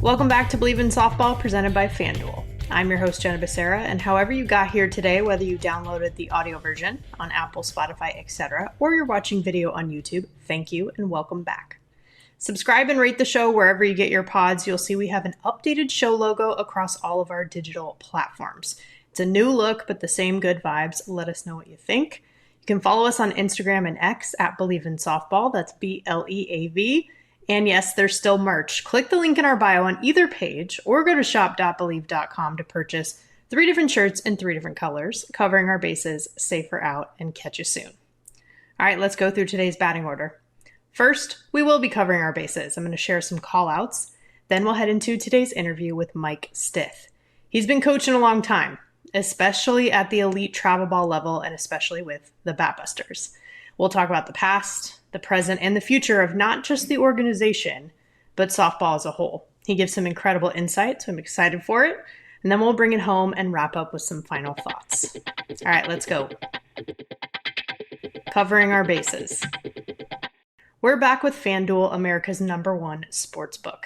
Welcome back to Bleav in Softball, presented by FanDuel. I'm your host, Jenna, and however you got here today, whether you downloaded the audio version on Apple, Spotify, etc., or you're watching video on YouTube, thank you and welcome back. Subscribe and rate the show wherever you get your pods. You'll see we have an updated show logo across all of our digital platforms. It's a new look, but the same good vibes. Let us know what you think. You can follow us on Instagram and X at Bleav in Softball. That's BLEAV. And yes, there's still merch. Click the link in our bio on either page or go to shop.bleav.com to purchase 3 different shirts in 3 different colors, covering our bases, safer out, and catch you soon. All right, let's go through today's batting order. First, we will be covering our bases. I'm going to share some call outs. Then we'll head into today's interview with Mike Stith. He's been coaching a long time, especially at the elite travel ball level and especially with the Batbusters. We'll talk about the past, the present, and the future of not just the organization, but softball as a whole. He gives some incredible insight, so I'm excited for it. And then we'll bring it home and wrap up with some final thoughts. All right, let's go. Covering our bases. We're back with FanDuel, America's #1 sportsbook.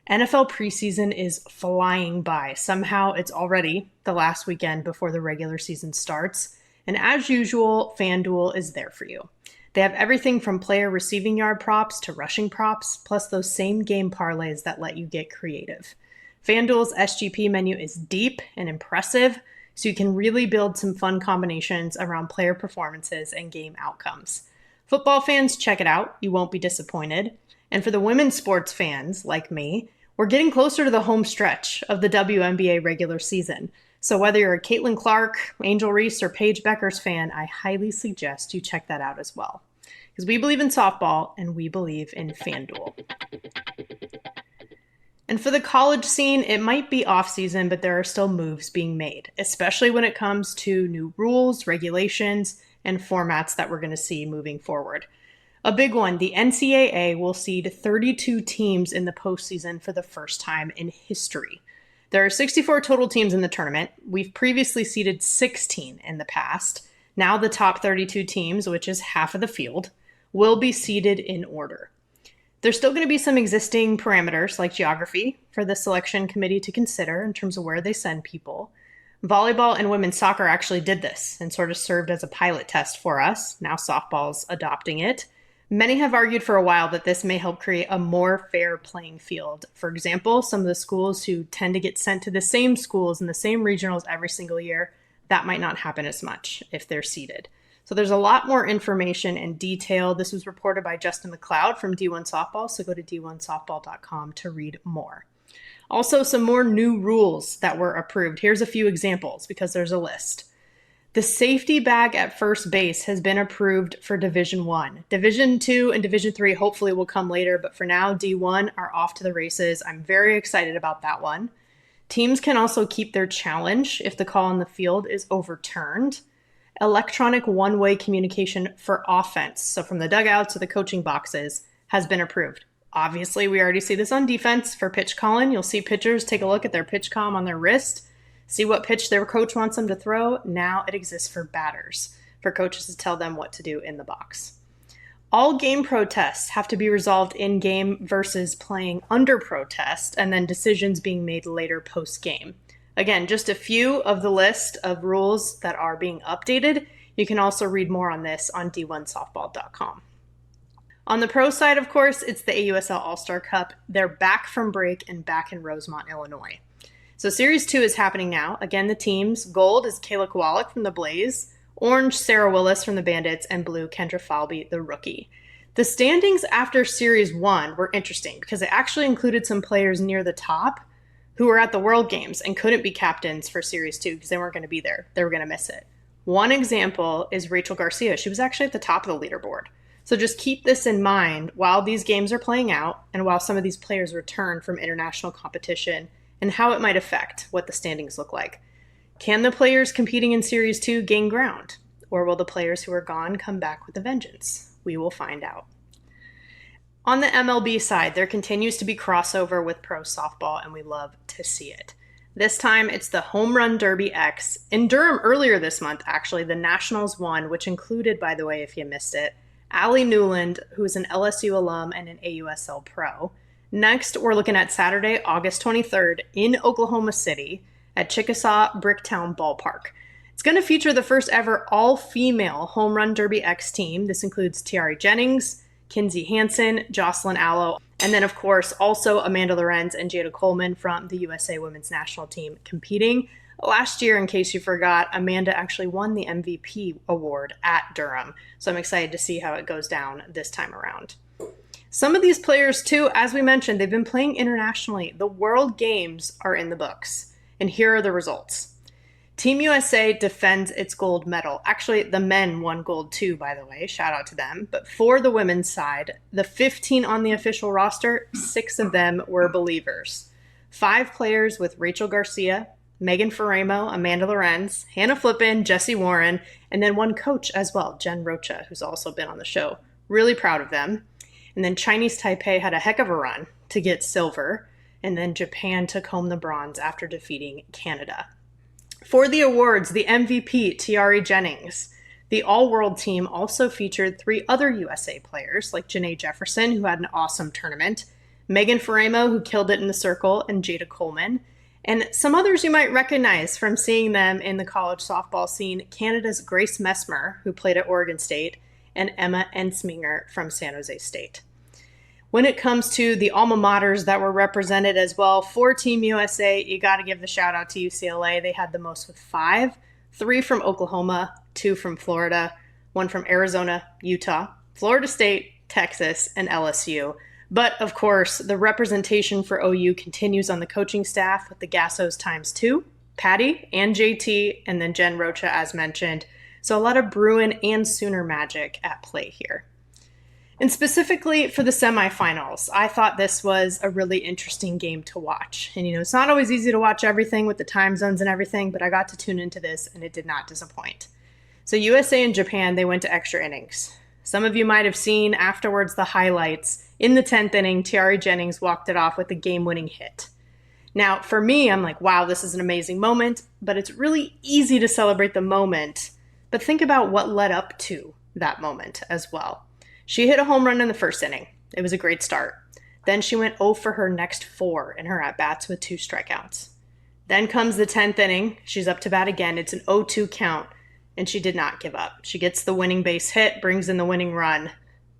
NFL preseason is flying by. Somehow it's already the last weekend before the regular season starts. And as usual, FanDuel is there for you. They have everything from player receiving yard props to rushing props, plus those same game parlays that let you get creative. FanDuel's SGP menu is deep and impressive, so you can really build some fun combinations around player performances and game outcomes. Football fans, check it out. You won't be disappointed. And for the women's sports fans, like me, we're getting closer to the home stretch of the WNBA regular season. So whether you're a Caitlin Clark, Angel Reese, or Paige Beckers fan, I highly suggest you check that out as well. Because we believe in softball and we believe in FanDuel. And for the college scene, it might be off-season, but there are still moves being made, especially when it comes to new rules, regulations, and formats that we're going to see moving forward. A big one, the NCAA will seed 32 teams in the postseason for the first time in history. There are 64 total teams in the tournament. We've previously seeded 16 in the past. Now the top 32 teams, which is half of the field, will be seeded in order. There's still going to be some existing parameters like geography for the selection committee to consider in terms of where they send people. Volleyball and women's soccer actually did this and sort of served as a pilot test for us. Now softball's adopting it. Many have argued for a while that this may help create a more fair playing field. For example, some of the schools who tend to get sent to the same schools and the same regionals every single year, that might not happen as much if they're seeded. So there's a lot more information and detail. This was reported by Justin McLeod from D1 Softball, so go to d1softball.com to read more. Also, some more new rules that were approved. Here's a few examples because there's a list. The safety bag at first base has been approved for Division 1. Division 2 and Division 3 hopefully will come later, but for now, D1 are off to the races. I'm very excited about that one. Teams can also keep their challenge if the call on the field is overturned. Electronic one-way communication for offense, so from the dugouts to the coaching boxes, has been approved. Obviously, we already see this on defense. For pitch calling, you'll see pitchers take a look at their pitch comm on their wrist, see what pitch their coach wants them to throw. Now it exists for batters, for coaches to tell them what to do in the box. All game protests have to be resolved in-game versus playing under protest, and then decisions being made later post-game. Again, just a few of the list of rules that are being updated. You can also read more on this on d1softball.com. On the pro side, of course, it's the AUSL All-Star Cup. They're back from break and back in Rosemont, Illinois. So Series 2 is happening now. Again, the teams, gold is Kayla Kowalik from the Bleav, orange, Sarah Willis from the Bandits, and blue, Kendra Falby, the rookie. The standings after Series 1 were interesting because it actually included some players near the top who were at the World Games and couldn't be captains for Series 2 because they weren't going to be there. They were going to miss it. One example is Rachel Garcia. She was actually at the top of the leaderboard. So just keep this in mind while these games are playing out and while some of these players return from international competition and how it might affect what the standings look like. Can the players competing in Series 2 gain ground? Or will the players who are gone come back with a vengeance? We will find out. On the MLB side, there continues to be crossover with pro softball, and we love to see it. This time, it's the Home Run Derby X. In Durham earlier this month, actually, the Nationals won, which included, by the way, if you missed it, Allie Newland, who is an LSU alum and an AUSL pro, Next, we're looking at Saturday, August 23rd in Oklahoma City at Chickasaw Bricktown Ballpark. It's going to feature the first ever all-female Home Run Derby X team. This includes Tiare Jennings, Kinsey Hansen, Jocelyn Allo, and then, of course, also Amanda Lorenz and Jada Coleman from the USA Women's National Team competing. Last year, in case you forgot, Amanda actually won the MVP award at Durham. So I'm excited to see how it goes down this time around. Some of these players, too, as we mentioned, they've been playing internationally. The World Games are in the books. And here are the results. Team USA defends its gold medal. Actually, the men won gold too, by the way. Shout out to them. But for the women's side, the 15 on the official roster, 6 of them were Bleavers. 5 players with Rachel Garcia, Megan Faramo, Amanda Lorenz, Hannah Flippin, Jessie Warren, and then one coach as well, Jen Rocha, who's also been on the show. Really proud of them. And then Chinese Taipei had a heck of a run to get silver. And then Japan took home the bronze after defeating Canada. For the awards, the MVP, Tiare Jennings. The all-world team also featured 3 other USA players, like Janae Jefferson, who had an awesome tournament, Megan Faramo, who killed it in the circle, and Jada Coleman. And some others you might recognize from seeing them in the college softball scene, Canada's Grace Messmer, who played at Oregon State, and Emma Ensminger from San Jose State. When it comes to the alma maters that were represented as well for Team USA, you got to give the shout out to UCLA. They had the most with 5, 3 from Oklahoma, 2 from Florida, 1 from Arizona, Utah, Florida State, Texas, and LSU. But of course, the representation for OU continues on the coaching staff with the Gassos times 2, Patty and JT, and then Jen Rocha as mentioned. So a lot of Bruin and Sooner magic at play here. And specifically for the semifinals, I thought this was a really interesting game to watch. And, it's not always easy to watch everything with the time zones and everything, but I got to tune into this and it did not disappoint. So USA and Japan, they went to extra innings. Some of you might have seen afterwards the highlights. In the 10th inning, Tiare Jennings walked it off with a game-winning hit. Now, for me, I'm like, wow, this is an amazing moment, but it's really easy to celebrate the moment. But think about what led up to that moment as well. She hit a home run in the first inning. It was a great start. Then she went 0 for her next 4 in her at-bats with 2 strikeouts. Then comes the 10th inning. She's up to bat again. It's an 0-2 count, and she did not give up. She gets the winning base hit, brings in the winning run,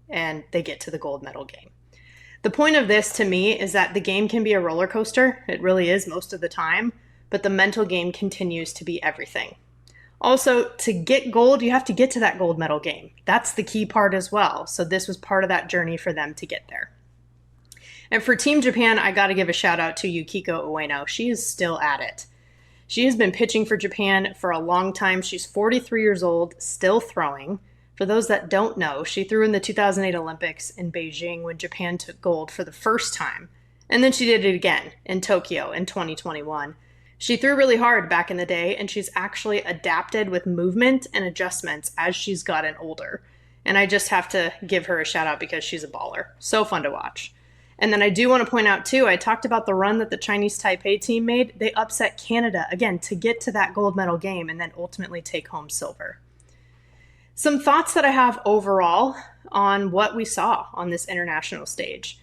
and they get to the gold medal game. The point of this to me is that the game can be a roller coaster. It really is most of the time, but the mental game continues to be everything. Also, to get gold, you have to get to that gold medal game. That's the key part as well. So this was part of that journey for them to get there. And for Team Japan, I got to give a shout out to Yukiko Ueno. She is still at it. She has been pitching for Japan for a long time. She's 43 years old, still throwing. For those that don't know, she threw in the 2008 Olympics in Beijing when Japan took gold for the first time. And then she did it again in Tokyo in 2021. She threw really hard back in the day, and she's actually adapted with movement and adjustments as she's gotten older. And I just have to give her a shout out because she's a baller. So fun to watch. And then I do want to point out too, I talked about the run that the Chinese Taipei team made. They upset Canada, again, to get to that gold medal game and then ultimately take home silver. Some thoughts that I have overall on what we saw on this international stage.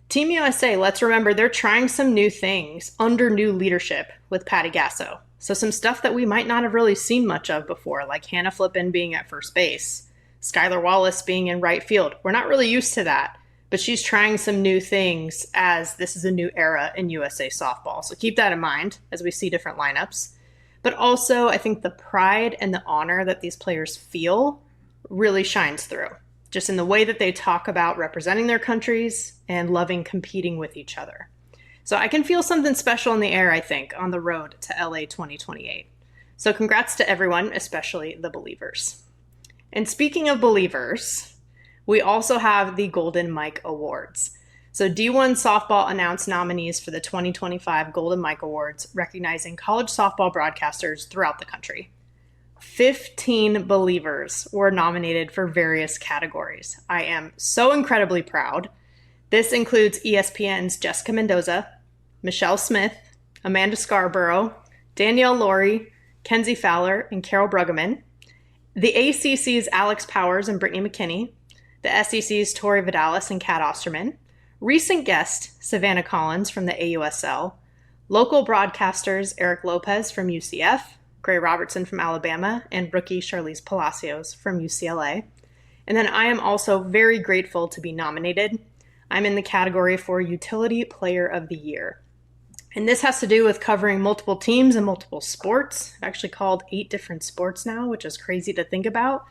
Team USA, let's remember, they're trying some new things under new leadership with Patty Gasso. So some stuff that we might not have really seen much of before, like Hannah Flippin being at first base, Skylar Wallace being in right field. We're not really used to that, but she's trying some new things as this is a new era in USA softball. So keep that in mind as we see different lineups. But also, I think the pride and the honor that these players feel really shines through, just in the way that they talk about representing their countries and loving competing with each other. So I can feel something special in the air, I think, on the road to LA 2028. So congrats to everyone, especially the Bleavers. And speaking of Bleavers, we also have the Golden Mike Awards. So D1 Softball announced nominees for the 2025 Golden Mike Awards, recognizing college softball broadcasters throughout the country. 15 Bleavers were nominated for various categories. I am so incredibly proud. This includes ESPN's Jessica Mendoza, Michelle Smith, Amanda Scarborough, Danielle Laurie, Kenzie Fowler, and Carol Bruggeman, the ACC's Alex Powers and Brittany McKinney, the SEC's Tori Vidalis and Kat Osterman, recent guest Savannah Collins from the AUSL, local broadcasters Eric Lopez from UCF, Gray Robertson from Alabama, and rookie Charlize Palacios from UCLA. And then I am also very grateful to be nominated. I'm in the category for Utility Player of the Year. And this has to do with covering multiple teams and multiple sports. I've actually called 8 different sports now, which is crazy to think about.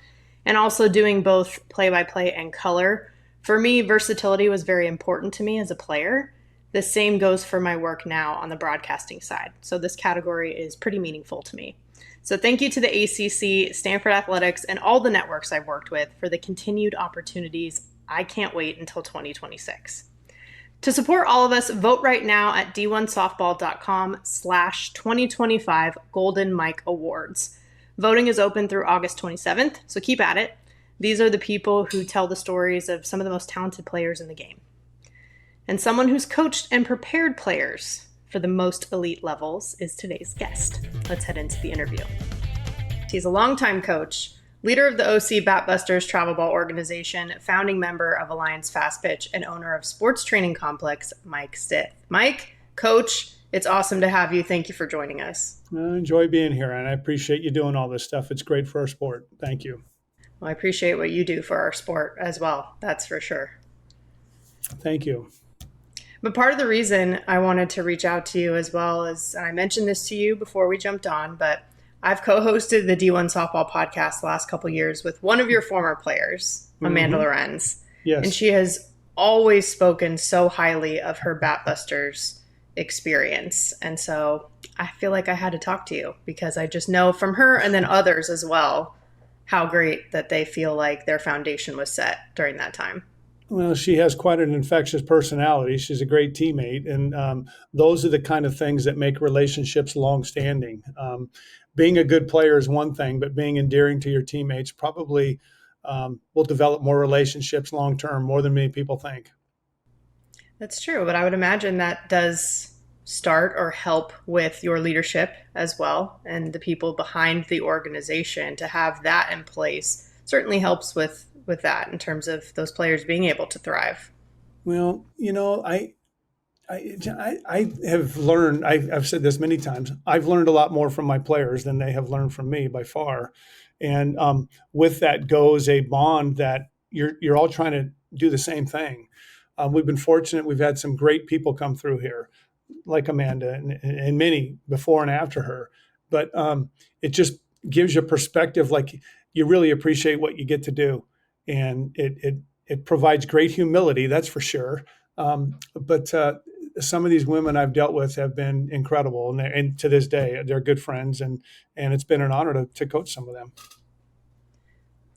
And also doing both play-by-play and color. For me, versatility was very important to me as a player. The same goes for my work now on the broadcasting side. So this category is pretty meaningful to me. So thank you to the ACC, Stanford Athletics, and all the networks I've worked with for the continued opportunities. I can't wait until 2026. To support all of us, vote right now at d1softball.com/2025 Golden Mike Awards. Voting is open through August 27th, so keep at it. These are the people who tell the stories of some of the most talented players in the game. And someone who's coached and prepared players for the most elite levels is today's guest. Let's head into the interview. He's a longtime coach, leader of the OC Batbusters travel ball organization, founding member of Alliance Fastpitch, and owner of sports training complex, Mike Stith. Mike, coach, it's awesome to have you. Thank you for joining us. I enjoy being here, and I appreciate you doing all this stuff. It's great for our sport. Thank you. Well, I appreciate what you do for our sport as well. That's for sure. Thank you. But part of the reason I wanted to reach out to you as well is, and I mentioned this to you before we jumped on, but I've co-hosted the D1 Softball podcast the last couple of years with one of your former players, Amanda Lorenz. Yes. And she has always spoken so highly of her Batbusters experience. And so I feel like I had to talk to you because I just know from her and then others as well how great that they feel like their foundation was set during that time. Well, she has quite an infectious personality. She's a great teammate. And those are the kind of things that make relationships longstanding. Being a good player is one thing, but being endearing to your teammates probably will develop more relationships long-term, more than many people think. That's true. But I would imagine that does start or help with your leadership as well. And the people behind the organization, to have that in place certainly helps with that in terms of those players being able to thrive. Well, I have learned, I've said this many times, I've learned a lot more from my players than they have learned from me by far. And with that goes a bond that you're all trying to do the same thing. We've been fortunate. We've had some great people come through here, like Amanda and many before and after her. But it just gives you perspective, like you really appreciate what you get to do. And it provides great humility, that's for sure. But some of these women I've dealt with have been incredible, and to this day, they're good friends, and it's been an honor to coach some of them.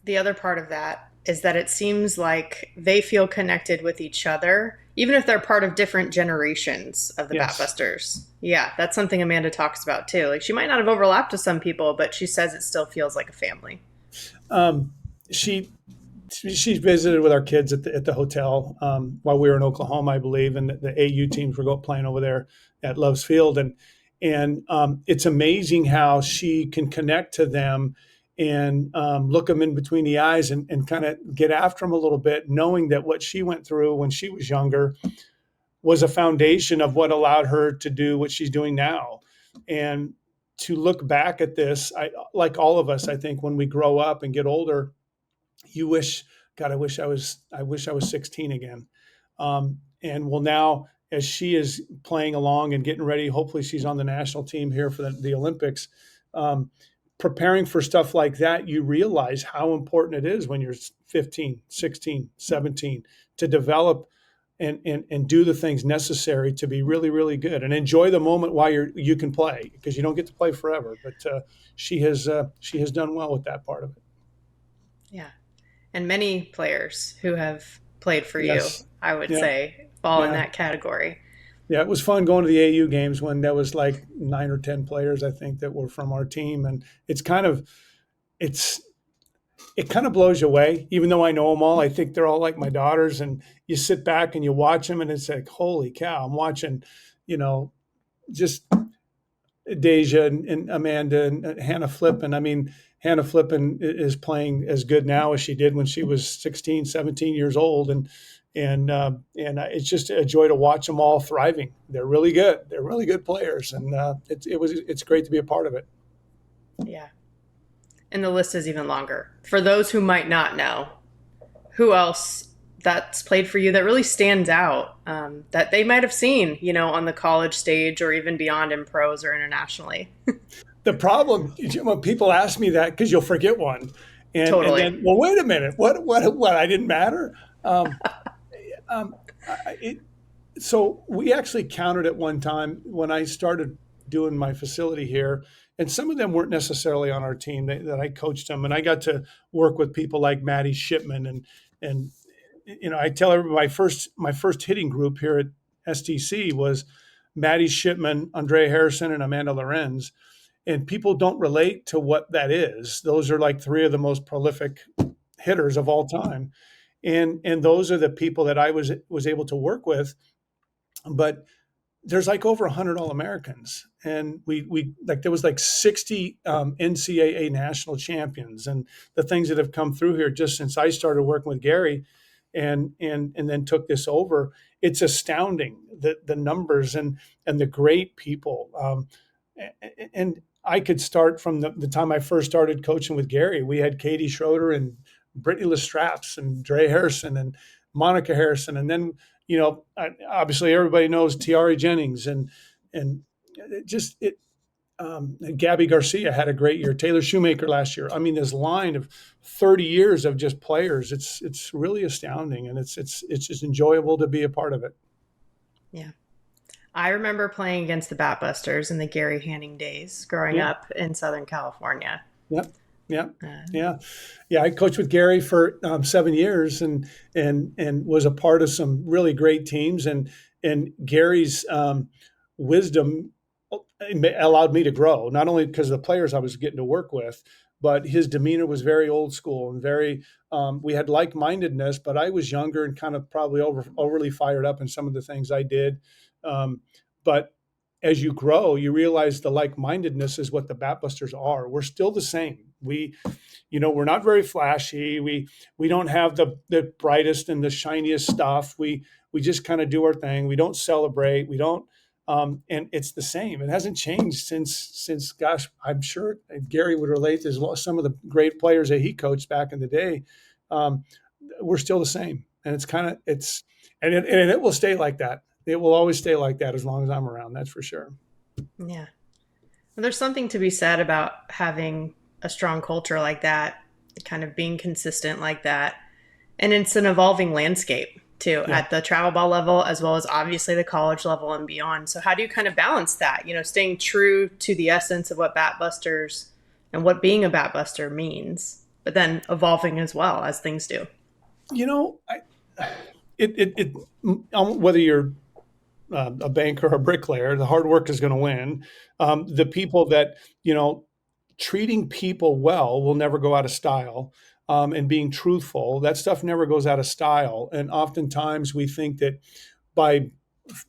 The other part of that is that it seems like they feel connected with each other, even if they're part of different generations of the Batbusters. Yeah, that's something Amanda talks about too. Like, she might not have overlapped with some people, but she says it still feels like a family. She visited with our kids at the hotel while we were in Oklahoma, I believe, and the AU teams were playing over there at Love's Field, and it's amazing how she can connect to them and look them in between the eyes and kind of get after them a little bit, knowing that what she went through when she was younger was a foundation of what allowed her to do what she's doing now. And to look back at this, like all of us, I think when we grow up and get older, you wish, God, I wish I was 16 again. And well, now as she is playing along and getting ready, hopefully she's on the national team here for the Olympics, preparing for stuff like that, you realize how important it is when you're 15, 16, 17 to develop and do the things necessary to be really, really good and enjoy the moment while you can play, because you don't get to play forever. But she has done well with that part of it. Yeah. And many players who have played for you, I would say, fall in that category. Yeah, it was fun going to the AU games when there was like 9 or 10 players, I think, that were from our team. And it kind of blows you away, even though I know them all. I think they're all like my daughters. And you sit back and you watch them and it's like, holy cow, I'm watching, just Deja and Amanda and Hannah Flippin. I mean, Hannah Flippin is playing as good now as she did when she was 16, 17 years old. And It's just a joy to watch them all thriving. They're really good. They're really good players, and it's great to be a part of it. Yeah. And the list is even longer. For those who might not know, who else that's played for you that really stands out, that they might have seen, on the college stage or even beyond in pros or internationally? The problem when people ask me that, because you'll forget one, and Totally. then, well, wait a minute, what? I didn't matter. Um, it, so we actually counted at one time when I started doing my facility here, and some of them weren't necessarily on our team that I coached them, and I got to work with people like Maddie Shipman and I tell everybody my first hitting group here at STC was Maddie Shipman, Andrea Harrison, and Amanda Lorenz, and people don't relate to what that is. Those are like three of the most prolific hitters of all time, and those are the people that I was able to work with. But there's like over 100 All-Americans, and we like there was like 60 NCAA national champions, and the things that have come through here just since I started working with Gary, and then took this over. It's astounding the numbers and the great people. And I could start from the time I first started coaching with Gary. We had Katie Schroeder and Brittany Lestraps and Dre Harrison and Monica Harrison, and then obviously everybody knows Tiare Jennings and it just it. Gabby Garcia had a great year. Taylor Shoemaker last year. I mean, this line of 30 years of just players. It's really astounding, and it's just enjoyable to be a part of it. Yeah. I remember playing against the Batbusters in the Gary Hanning days growing Yeah, up in Southern California. yeah, yeah, Uh, yeah, yeah. I coached with Gary for 7 years, and was a part of some really great teams. And Gary's wisdom allowed me to grow, not only because of the players I was getting to work with, but his demeanor was very old school and very. We had like-mindedness, but I was younger and kind of probably overly fired up in some of the things I did. Um, but as you grow, you realize the like-mindedness is what the Batbusters are. We're still the same. We're not very flashy. We don't have the brightest and the shiniest stuff. We just kind of do our thing. We don't celebrate. We don't. And it's the same. It hasn't changed since gosh, I'm sure Gary would relate to some of the great players that he coached back in the day. Um, we're still the same, and it will stay like that. It will always stay like that as long as I'm around. That's for sure. yeah. Well, there's something to be said about having a strong culture like that, kind of being consistent like that. And it's an evolving landscape too, Yeah. at the travel ball level, as well as obviously the college level and beyond. So how do you kind of balance that, staying true to the essence of what Batbusters and what being a Batbuster means, but then evolving as well as things do? You know, I, it whether you're a banker or a bricklayer, the hard work is going to win. The people that treating people well will never go out of style. And being truthful, that stuff never goes out of style. And oftentimes we think that by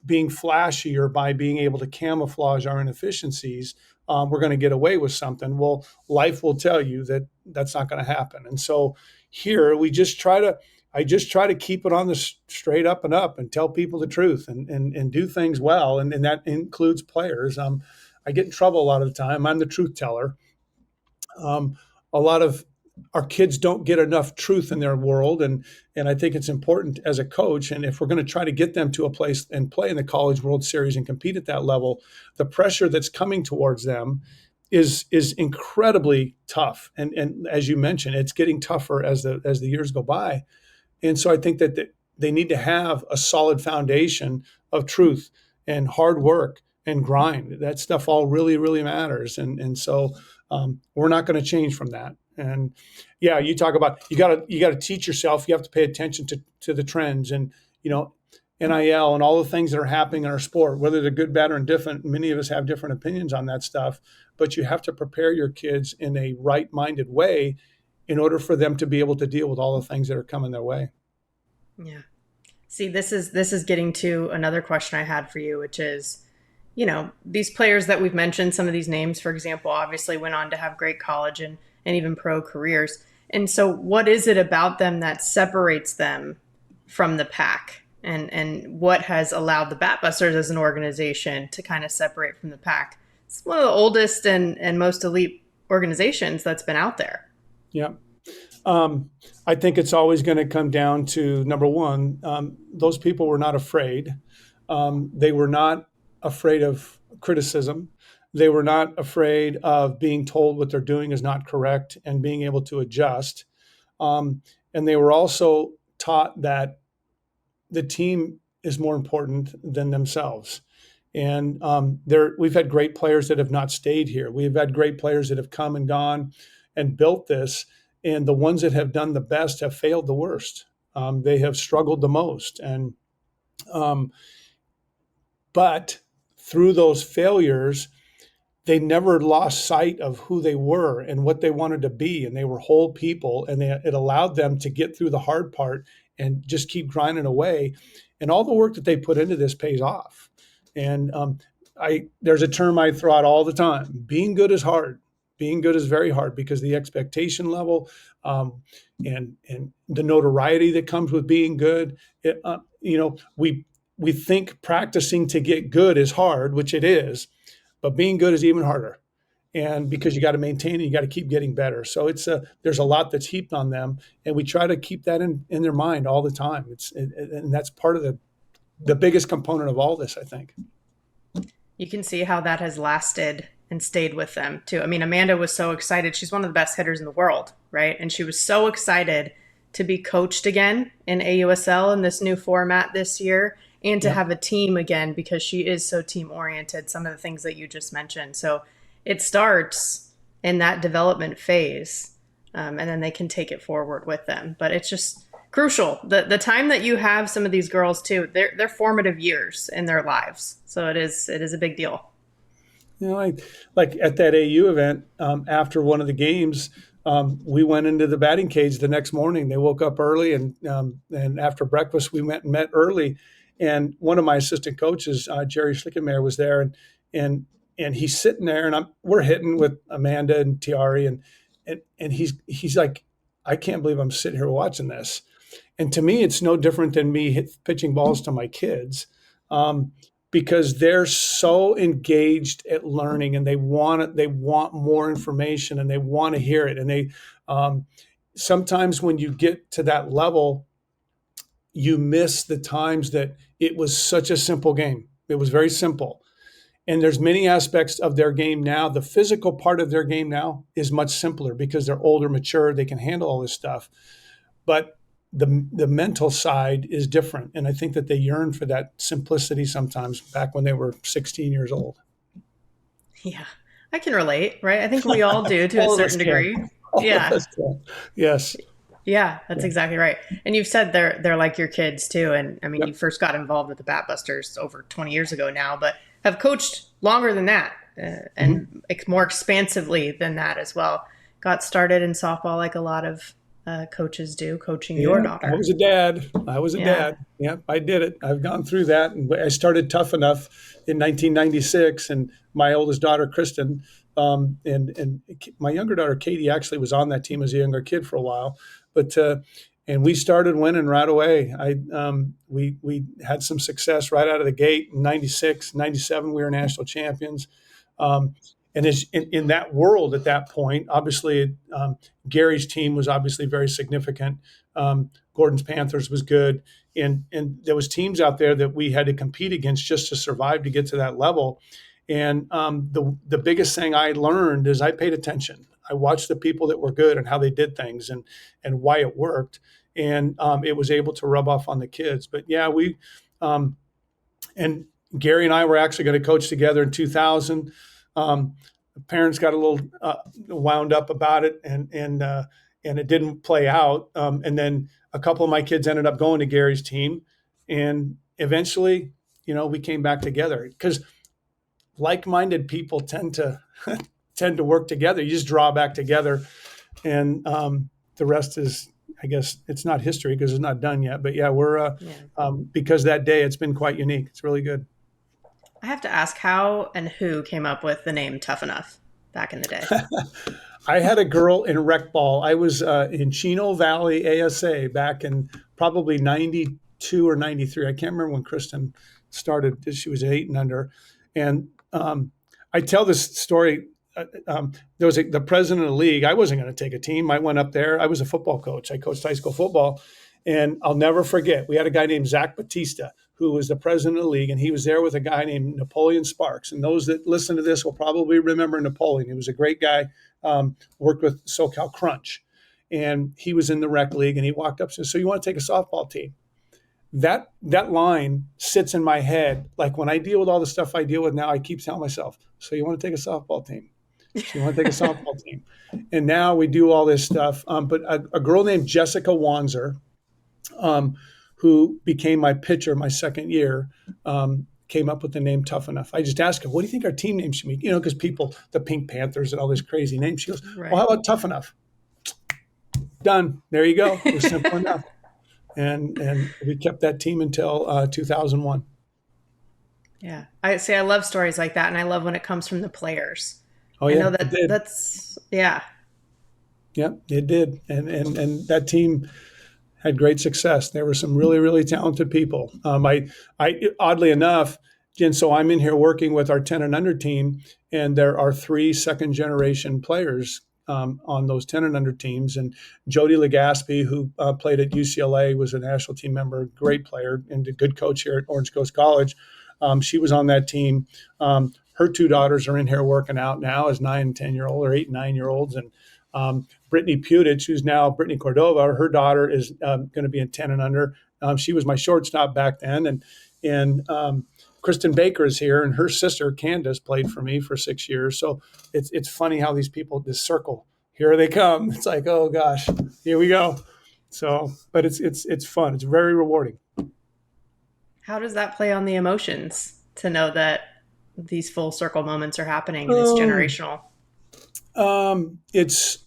being flashy or by being able to camouflage our inefficiencies, we're going to get away with something. Well, life will tell you that that's not going to happen. And so here I just try to keep it on the straight up and up and tell people the truth and do things well. And that includes players. I get in trouble a lot of the time. I'm the truth teller. A lot of our kids don't get enough truth in their world, and I think it's important as a coach. And if we're going to try to get them to a place and play in the College World Series and compete at that level, the pressure that's coming towards them is incredibly tough. And as you mentioned, it's getting tougher as the years go by. And so I think that they need to have a solid foundation of truth and hard work and grind. That stuff all really, really matters. And so we're not going to change from that. And yeah, you talk about you got to teach yourself. You have to pay attention to the trends and NIL and all the things that are happening in our sport, whether they're good, bad, or indifferent. Many of us have different opinions on that stuff, but you have to prepare your kids in a right-minded way in order for them to be able to deal with all the things that are coming their way. Yeah. See, this is getting to another question I had for you, which is, these players that we've mentioned, some of these names, for example, obviously went on to have great college and even pro careers. And so what is it about them that separates them from the pack, and what has allowed the Batbusters as an organization to kind of separate from the pack. It's one of the oldest and most elite organizations that's been out there. Yeah. I think it's always going to come down to number one, those people were not afraid. They were not afraid of criticism. They were not afraid of being told what they're doing is not correct and being able to adjust. And they were also taught that the team is more important than themselves. And we've had great players that have not stayed here. We've had great players that have come and gone and built this. And the ones that have done the best have failed the worst. They have struggled the most. And but through those failures, they never lost sight of who they were and what they wanted to be. And they were whole people, and it allowed them to get through the hard part and just keep grinding away. And all the work that they put into this pays off. And there's a term I throw out all the time: being good is hard. Being good is very hard because the expectation level and the notoriety that comes with being good. We think practicing to get good is hard, which it is, but being good is even harder. And because you got to maintain it, you got to keep getting better. So there's a lot that's heaped on them, and we try to keep that in their mind all the time. And that's part of the biggest component of all this, I think. You can see how that has lasted and stayed with them too. I mean, Amanda was so excited. She's one of the best hitters in the world, right? And she was so excited to be coached again in AUSL in this new format this year, and to have a team again, because she is so team oriented, some of the things that you just mentioned. So it starts in that development phase, and then they can take it forward with them. But it's just crucial. The time that you have some of these girls too, they're formative years in their lives. So it is a big deal. Like at that AU event, after one of the games, we went into the batting cage the next morning. They woke up early, and after breakfast, we went and met early. And one of my assistant coaches, Jerry Schlickenmeyer, was there, and he's sitting there, and we're hitting with Amanda and Tiare, and he's like, I can't believe I'm sitting here watching this. And to me, it's no different than me pitching balls to my kids. Because they're so engaged at learning, and they want more information, and they want to hear it. And they sometimes when you get to that level, you miss the times that it was such a simple game. It was very simple. And there's many aspects of their game now. The physical part of their game now is much simpler because they're older, mature, they can handle all this stuff. But the mental side is different. And I think that they yearn for that simplicity sometimes back when they were 16 years old. Yeah, I can relate, right? I think we all do to a certain degree. Yeah. Yes. Yeah, that's exactly right. And you've said they're like your kids too. And I mean, you first got involved with the Batbusters over 20 years ago now, but have coached longer than that and more expansively than that as well. Got started in softball like a lot of coaches do, coaching your daughter. I was a dad. Yeah, I did it. I've gone through that. And I started Tough Enough in 1996, and my oldest daughter, Kristen, and my younger daughter, Katie, actually was on that team as a younger kid for a while. But and we started winning right away. We had some success right out of the gate. In 96, 97, we were national champions. And in that world at that point, obviously, Gary's team was obviously very significant. Gordon's Panthers was good. And there was teams out there that we had to compete against just to survive to get to that level. And the biggest thing I learned is I paid attention. I watched the people that were good and how they did things and why it worked. And it was able to rub off on the kids. But yeah, and Gary and I were actually going to coach together in 2000. Parents got a little wound up about it, and it didn't play out. And then a couple of my kids ended up going to Gary's team, and eventually, we came back together because like-minded people tend to work together. You just draw back together, and the rest is, I guess, it's not history because it's not done yet. But yeah, we're because that day it's been quite unique. It's really good. I have to ask how and who came up with the name Tough Enough back in the day. I had a girl in rec ball. I was in Chino Valley ASA back in probably 92 or 93. I can't remember when Kristen started. She was 8 and under. And I tell this story. There was the president of the league. I wasn't going to take a team. I went up there. I was a football coach. I coached high school football. And I'll never forget, we had a guy named Zach Batista, who was the president of the league, and he was there with a guy named Napoleon Sparks. And those that listen to this will probably remember Napoleon. He was a great guy, worked with SoCal Crunch. And he was in the rec league, and he walked up and said, "So you want to take a softball team?" That line sits in my head. Like when I deal with all the stuff I deal with now, I keep telling myself, "So you want to take a softball team? So you want to take a softball team?" And now we do all this stuff. But a girl named Jessica Wanzer, who became my pitcher my second year, came up with the name Tough Enough. I just asked her, "What do you think our team name should be?" Because people, the Pink Panthers and all this crazy name. She goes, Right. "Well, how about Tough Enough?" Done. There you go. It was simple enough. And we kept that team until 2001. Yeah. I love stories like that, and I love when it comes from the players. Oh I yeah, know it that did. that's yeah. Yep, it did. And that team had great success. There were some really, really talented people. I oddly enough, Jen, so I'm in here working with our 10 and under team, and there are 3 second generation players on those 10 and under teams. And Jody Legaspi, who played at UCLA, was a national team member, great player, and a good coach here at Orange Coast College. She was on that team. Her 2 daughters are in here working out now as 9 and 10-year-old, or 8 and 9-year-olds. And Brittany Putich, who's now Brittany Cordova, her daughter is going to be in 10 and under. She was my shortstop back then. And Kristen Baker is here, and her sister Candace played for me for 6 years. So it's funny how these people, this circle, here they come. It's like, oh gosh, here we go. So, but it's fun. It's very rewarding. How does that play on the emotions to know that these full circle moments are happening and it's Um, generational? it's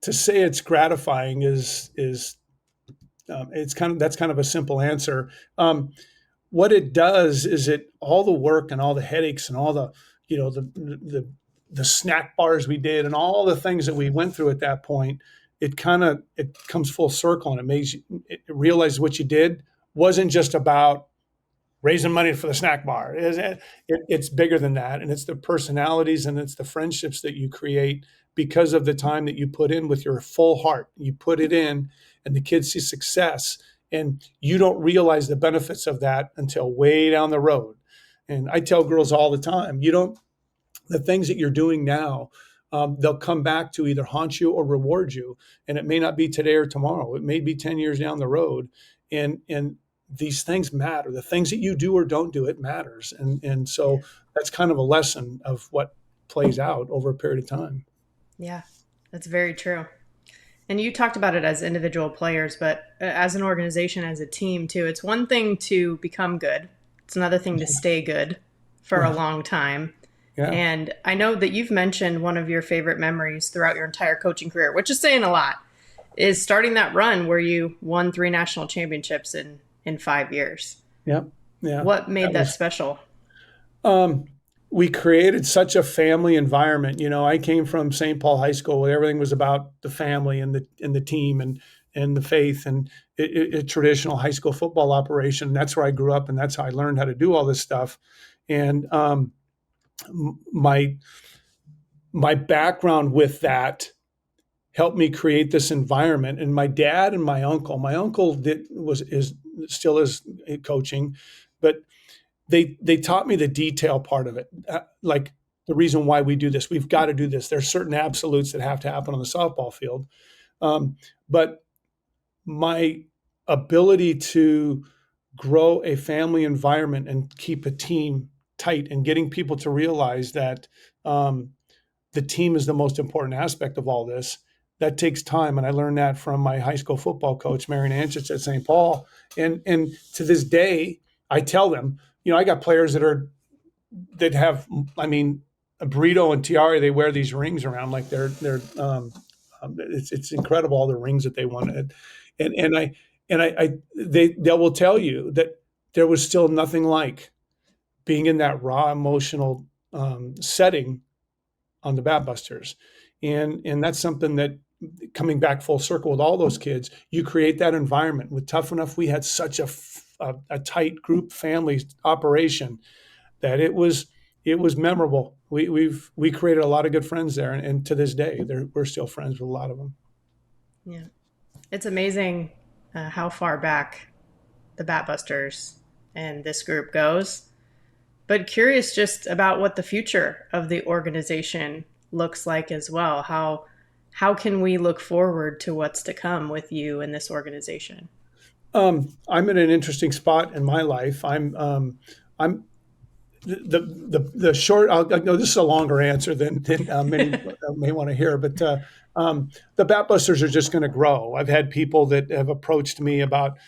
to say it's gratifying is it's kind of that's kind of a simple answer. What it does is it all the work and all the headaches and all the the snack bars we did and all the things that we went through at that point. It comes full circle, and it makes you realize what you did wasn't just about raising money for the snack bar. It's bigger than that. And it's the personalities and it's the friendships that you create because of the time that you put in with your full heart. You put it in, and the kids see success. And you don't realize the benefits of that until way down the road. And I tell girls all the time, the things that you're doing now, they'll come back to either haunt you or reward you. And it may not be today or tomorrow. It may be 10 years down the road. And these things matter. The things that you do or don't do, it matters. And so that's kind of a lesson of what plays out over a period of time. Yeah, that's very true. And you talked about it as individual players, but as an organization, as a team too, it's one thing to become good. It's another thing to stay good for a Yeah. long time. Yeah. And I know that you've mentioned one of your favorite memories throughout your entire coaching career, which is saying a lot, is starting that run where you won 3 national championships in 5 years. Yeah. Yeah. What made That that was, special? um, we created such a family environment. I came from St. Paul High School where everything was about the family and the team and the faith and a traditional high school football operation. That's where I grew up, and that's how I learned how to do all this stuff. And my my background with that helped me create this environment. And my dad and my uncle did was is still is coaching, but they taught me the detail part of it, like the reason why we do this. We've got to do this. There's certain absolutes that have to happen on the softball field, but my ability to grow a family environment and keep a team tight and getting people to realize that the team is the most important aspect of all this. That takes time, and I learned that from my high school football coach, Marion Anchich at St. Paul. And to this day, I tell them, I got players that have, I mean, Burrito and Tiare, they wear these rings around like it's incredible all the rings that they won. They will tell you that there was still nothing like being in that raw emotional setting on the Batbusters. And that's something that, coming back full circle with all those kids, you create that environment. With Tough Enough, we had such a tight group family operation that it was memorable. We created a lot of good friends there, and to this day, we're still friends with a lot of them. Yeah. It's amazing how far back the Batbusters and this group goes. But curious just about what the future of the organization looks like as well. How can we look forward to what's to come with you and this organization? I'm in an interesting spot in my life. I'm the short. I'll know this is a longer answer than many may want to hear, but the Batbusters are just going to grow. I've had people that have approached me about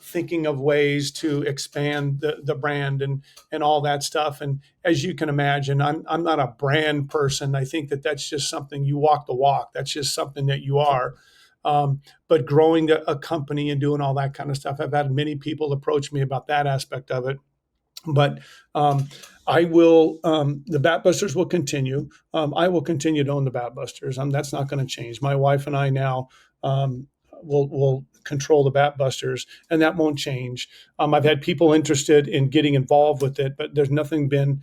thinking of ways to expand the brand and all that stuff. And as you can imagine, I'm not a brand person. I think that that's just something you walk the walk. That's just something that you are. But growing a company and doing all that kind of stuff, I've had many people approach me about that aspect of it. But I will. The Batbusters will continue. I will continue to own the Batbusters. That's not going to change. My wife and I now will control the Batbusters, and that won't change. I've had people interested in getting involved with it, but there's nothing been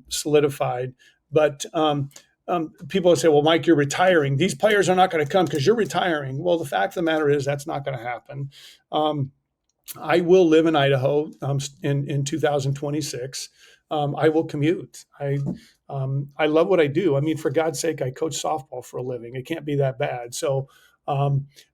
solidified. But people say, "Well, Mike, you're retiring. These players are not going to come because you're retiring." Well, the fact of the matter is that's not going to happen. I will live in Idaho in 2026. I will commute. I love what I do. I mean, for God's sake, I coach softball for a living. It can't be that bad. So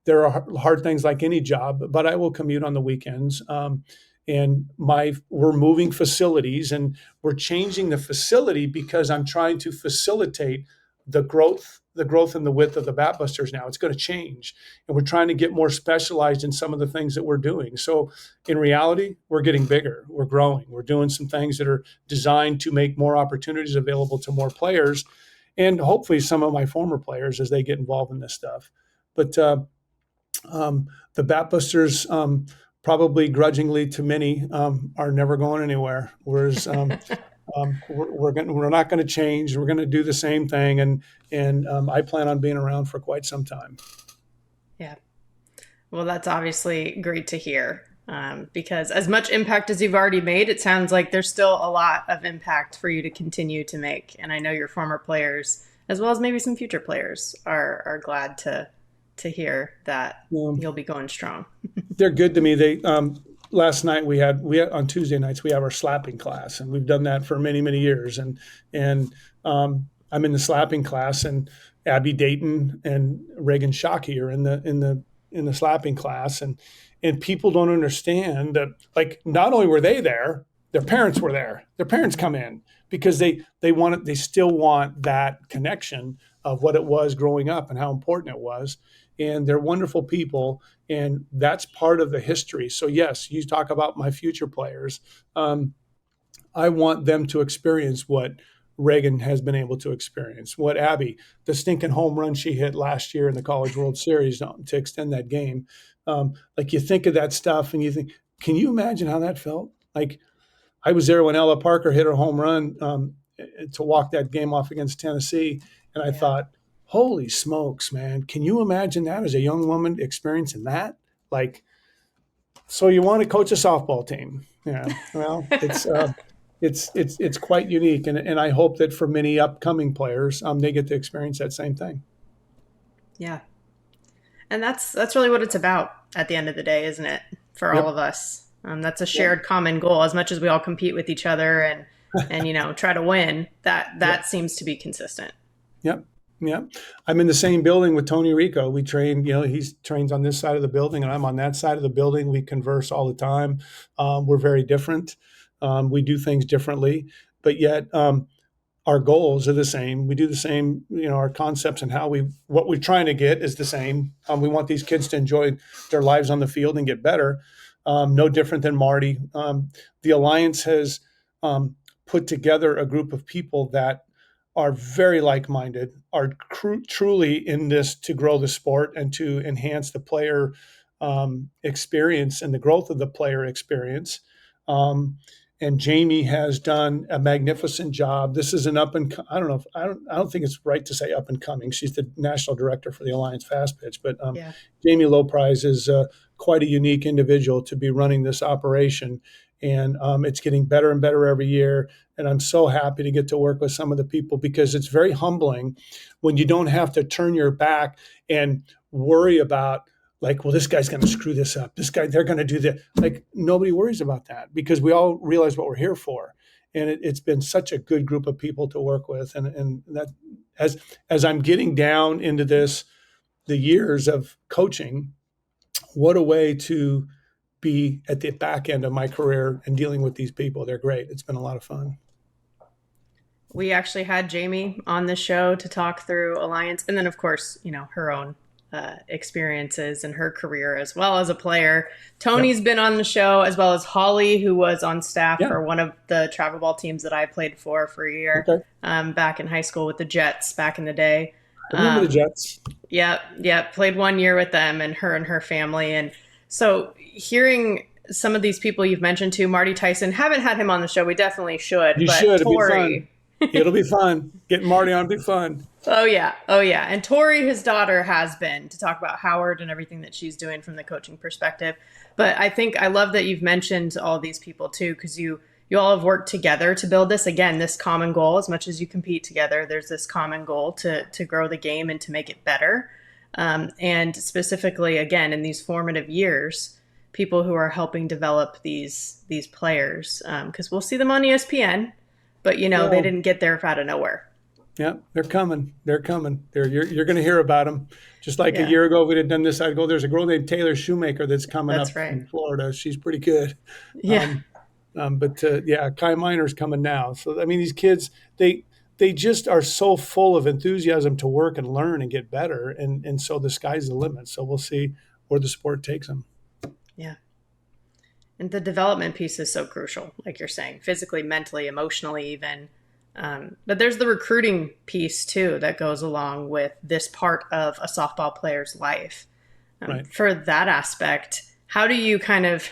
there are hard things like any job, but I will commute on the weekends. And we're moving facilities, and we're changing the facility because I'm trying to facilitate the growth and the width of the Batbusters now. It's going to change. And we're trying to get more specialized in some of the things that we're doing. So in reality, we're getting bigger. We're growing. We're doing some things that are designed to make more opportunities available to more players, and hopefully some of my former players as they get involved in this stuff. But the Batbusters, probably grudgingly to many, are never going anywhere. Whereas we're not going to change. We're going to do the same thing, and I plan on being around for quite some time. Yeah. Well, that's obviously great to hear, because as much impact as you've already made, it sounds like there's still a lot of impact for you to continue to make. And I know your former players, as well as maybe some future players, are glad to hear that you'll be going strong. They're good to me. They last night we had on Tuesday nights we have our slapping class, and we've done that for many years. And I'm in the slapping class, and Abby Dayton and Reagan Shockey are in the slapping class, and people don't understand that, like, not only were they there, their parents were there. Their parents come in because they still want that connection of what it was growing up and how important it was. And they're wonderful people, and that's part of the history. So yes, you talk about my future players. I want them to experience what Reagan has been able to experience, what Abby, the stinking home run she hit last year in the College World Series to extend that game. Like, you think of that stuff and you think, can you imagine how that felt? Like, I was there when Ella Parker hit her home run to walk that game off against Tennessee, and I thought, holy smokes, man! Can you imagine that as a young woman experiencing that? Like, so you want to coach a softball team? Yeah. Well, it's quite unique, and I hope that for many upcoming players, they get to experience that same thing. Yeah. And that's really what it's about at the end of the day, isn't it? For all of us. That's a shared common goal. As much as we all compete with each other and try to win, that seems to be consistent. Yep. Yeah. I'm in the same building with Tony Rico. We train, he trains on this side of the building and I'm on that side of the building. We converse all the time. We're very different. We do things differently, but yet our goals are the same. We do the same, our concepts and what we're trying to get is the same. We want these kids to enjoy their lives on the field and get better. No different than Marty. The Alliance has put together a group of people that are very like-minded, are truly in this to grow the sport and to enhance the player experience and the growth of the player experience. and Jamie has done a magnificent job. This is an up and I don't know. I don't think it's right to say up and coming. She's the national director for the Alliance Fastpitch, but Yeah. Jamie Lowprize is quite a unique individual to be running this operation, and it's getting better and better every year. And I'm so happy to get to work with some of the people, because it's very humbling when you don't have to turn your back and worry about, like, well, this guy's going to screw this up. This guy, they're going to do that. Like, nobody worries about that, because we all realize what we're here for. And it's been such a good group of people to work with. And that, as I'm getting down into this, the years of coaching, what a way to be at the back end of my career and dealing with these people. They're great. It's been a lot of fun. We actually had Jamie on the show to talk through Alliance, and then of course, her own experiences in her career as well as a player. Tony's been on the show, as well as Holly, who was on staff for one of the travel ball teams that I played for a year back in high school with the Jets back in the day. Remember the Jets? Yeah. Played 1 year with them, and her family. And so hearing some of these people you've mentioned too, Marty Tyson, haven't had him on the show. We definitely should. You should. Tori, it'll be fun. Getting Marty on will be fun. Oh yeah. And Tori, his daughter, has been to talk about Howard and everything that she's doing from the coaching perspective. But I love that you've mentioned all these people too, because you all have worked together to build this. Again, this common goal. As much as you compete together, there's this common goal to grow the game and to make it better. And specifically, again, in these formative years, people who are helping develop these players, because we'll see them on ESPN, but they didn't get there out of nowhere. Yeah, they're coming. You're going to hear about them. Just like a year ago, we had done this. I'd go, there's a girl named Taylor Shoemaker that's coming up from Florida. She's pretty good. Yeah. But Kai Miner's coming now. So, I mean, these kids, they just are so full of enthusiasm to work and learn and get better. And so the sky's the limit. So we'll see where the sport takes them. Yeah. And the development piece is so crucial, like you're saying, physically, mentally, emotionally, even. But there's the recruiting piece too that goes along with this part of a softball player's life. For that aspect, how do you kind of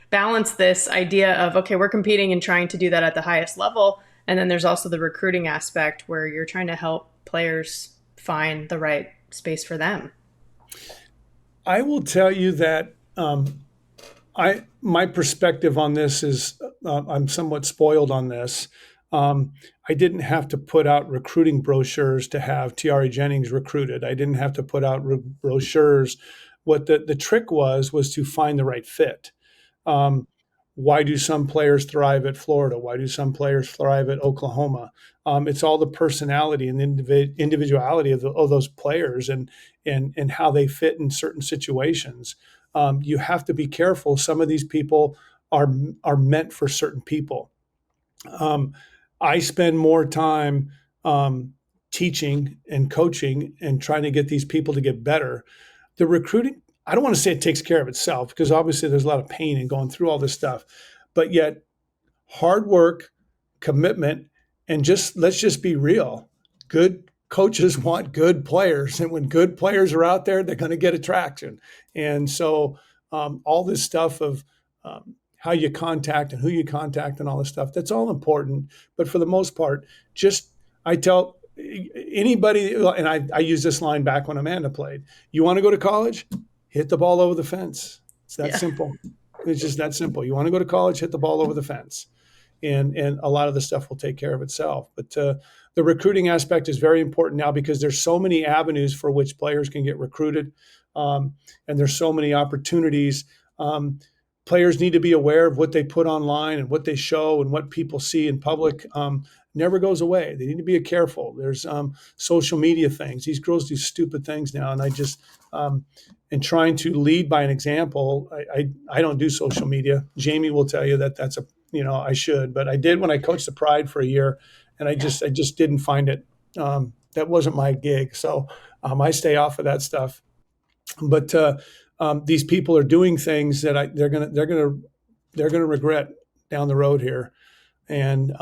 balance this idea of, okay, we're competing and trying to do that at the highest level, and then there's also the recruiting aspect where you're trying to help players find the right space for them? I will tell you that my perspective on this is I'm somewhat spoiled on this. I didn't have to put out recruiting brochures to have Tiare Jennings recruited. I didn't have to put out brochures. What the trick was to find the right fit. Why do some players thrive at Florida? Why do some players thrive at Oklahoma? It's all the personality and individuality of those players and how they fit in certain situations. You have to be careful. Some of these people are meant for certain people. I spend more time teaching and coaching and trying to get these people to get better. The recruiting, I don't want to say it takes care of itself, because obviously there's a lot of pain in going through all this stuff, but yet hard work, commitment, and let's just be real. Good coaches want good players. And when good players are out there, they're going to get attraction. And so all this stuff of how you contact and who you contact and all this stuff, that's all important. But for the most part, I tell anybody, and I use this line back when Amanda played, you want to go to college? Hit the ball over the fence. It's that simple. It's just that simple. You want to go to college, hit the ball over the fence. And a lot of the stuff will take care of itself. But the recruiting aspect is very important now, because there's so many avenues for which players can get recruited. And there's so many opportunities. Players need to be aware of what they put online and what they show and what people see in public. Never goes away. They need to be careful. There's social media things. These girls do stupid things now. And I just, and trying to lead by an example, I don't do social media. Jamie will tell you that's I should, but I did when I coached the Pride for a year, and I just didn't find it. That wasn't my gig. So I stay off of that stuff. But these people are doing things that they're gonna regret down the road here, and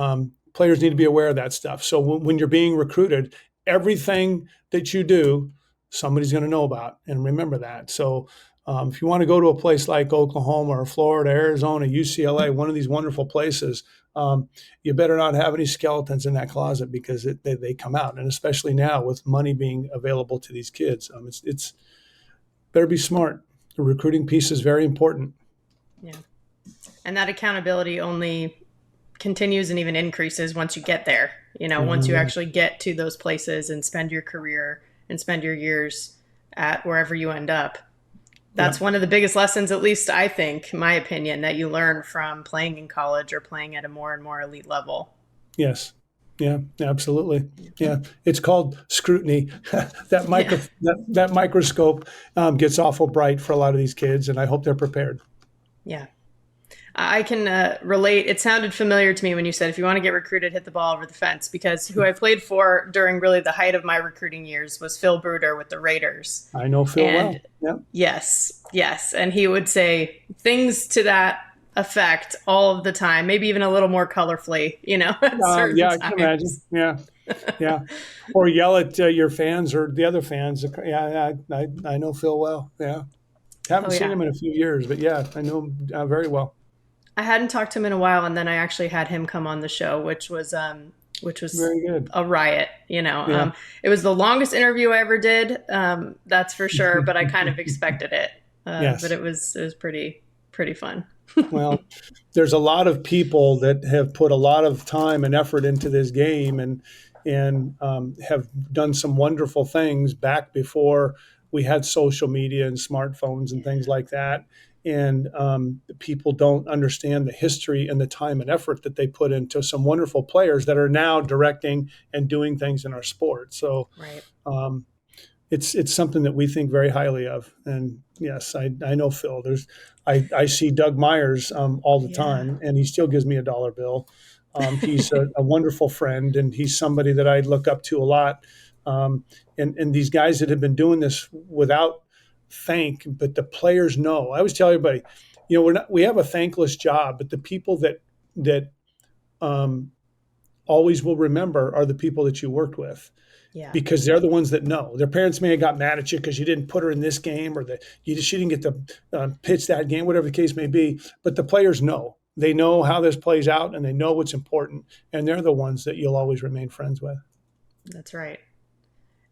players need to be aware of that stuff. So when you're being recruited, everything that you do, somebody's going to know about, and remember that. So If you want to go to a place like Oklahoma or Florida, Arizona, UCLA, one of these wonderful places, you better not have any skeletons in that closet because they come out. And especially now with money being available to these kids, it's better be smart. The recruiting piece is very important. Yeah. And that accountability only continues and even increases once you get there. Once you actually get to those places and spend your career and spend your years at wherever you end up. That's one of the biggest lessons, at least I think, my opinion, that you learn from playing in college or playing at a more and more elite level. Yes. Yeah, absolutely. Yeah, it's called scrutiny. that microscope gets awful bright for a lot of these kids, and I hope they're prepared. Yeah. I can relate. It sounded familiar to me when you said, if you want to get recruited, hit the ball over the fence, because who I played for during really the height of my recruiting years was Phil Bruder with the Raiders. I know Phil well. Yeah. Yes. And he would say things to that effect all of the time, maybe even a little more colorfully, at certain yeah, times. I can imagine. Yeah. Or yell at your fans or the other fans. Yeah, I know Phil well. Yeah. Haven't seen him in a few years, but yeah, I know him very well. I hadn't talked to him in a while, and then I actually had him come on the show, which was very good. A riot. It was the longest interview I ever did. That's for sure, but I kind of expected it. Yes. But it was pretty fun. Well, there's a lot of people that have put a lot of time and effort into this game and have done some wonderful things back before we had social media and smartphones and things like that. And people don't understand the history and the time and effort that they put into some wonderful players that are now directing and doing things in our sport. So it's something that we think very highly of. And yes, I know Phil. I see Doug Myers all the time, and he still gives me a dollar bill. He's a wonderful friend, and he's somebody that I look up to a lot. And these guys that have been doing this without thank, but the players know. I always tell everybody, we have a thankless job, but the people that always will remember are the people that you worked with. Yeah. Because they're the ones that know. Their parents may have got mad at you because you didn't put her in this game, or that she didn't get to pitch that game, whatever the case may be. But the players know. They know how this plays out, and they know what's important. And they're the ones that you'll always remain friends with. That's right.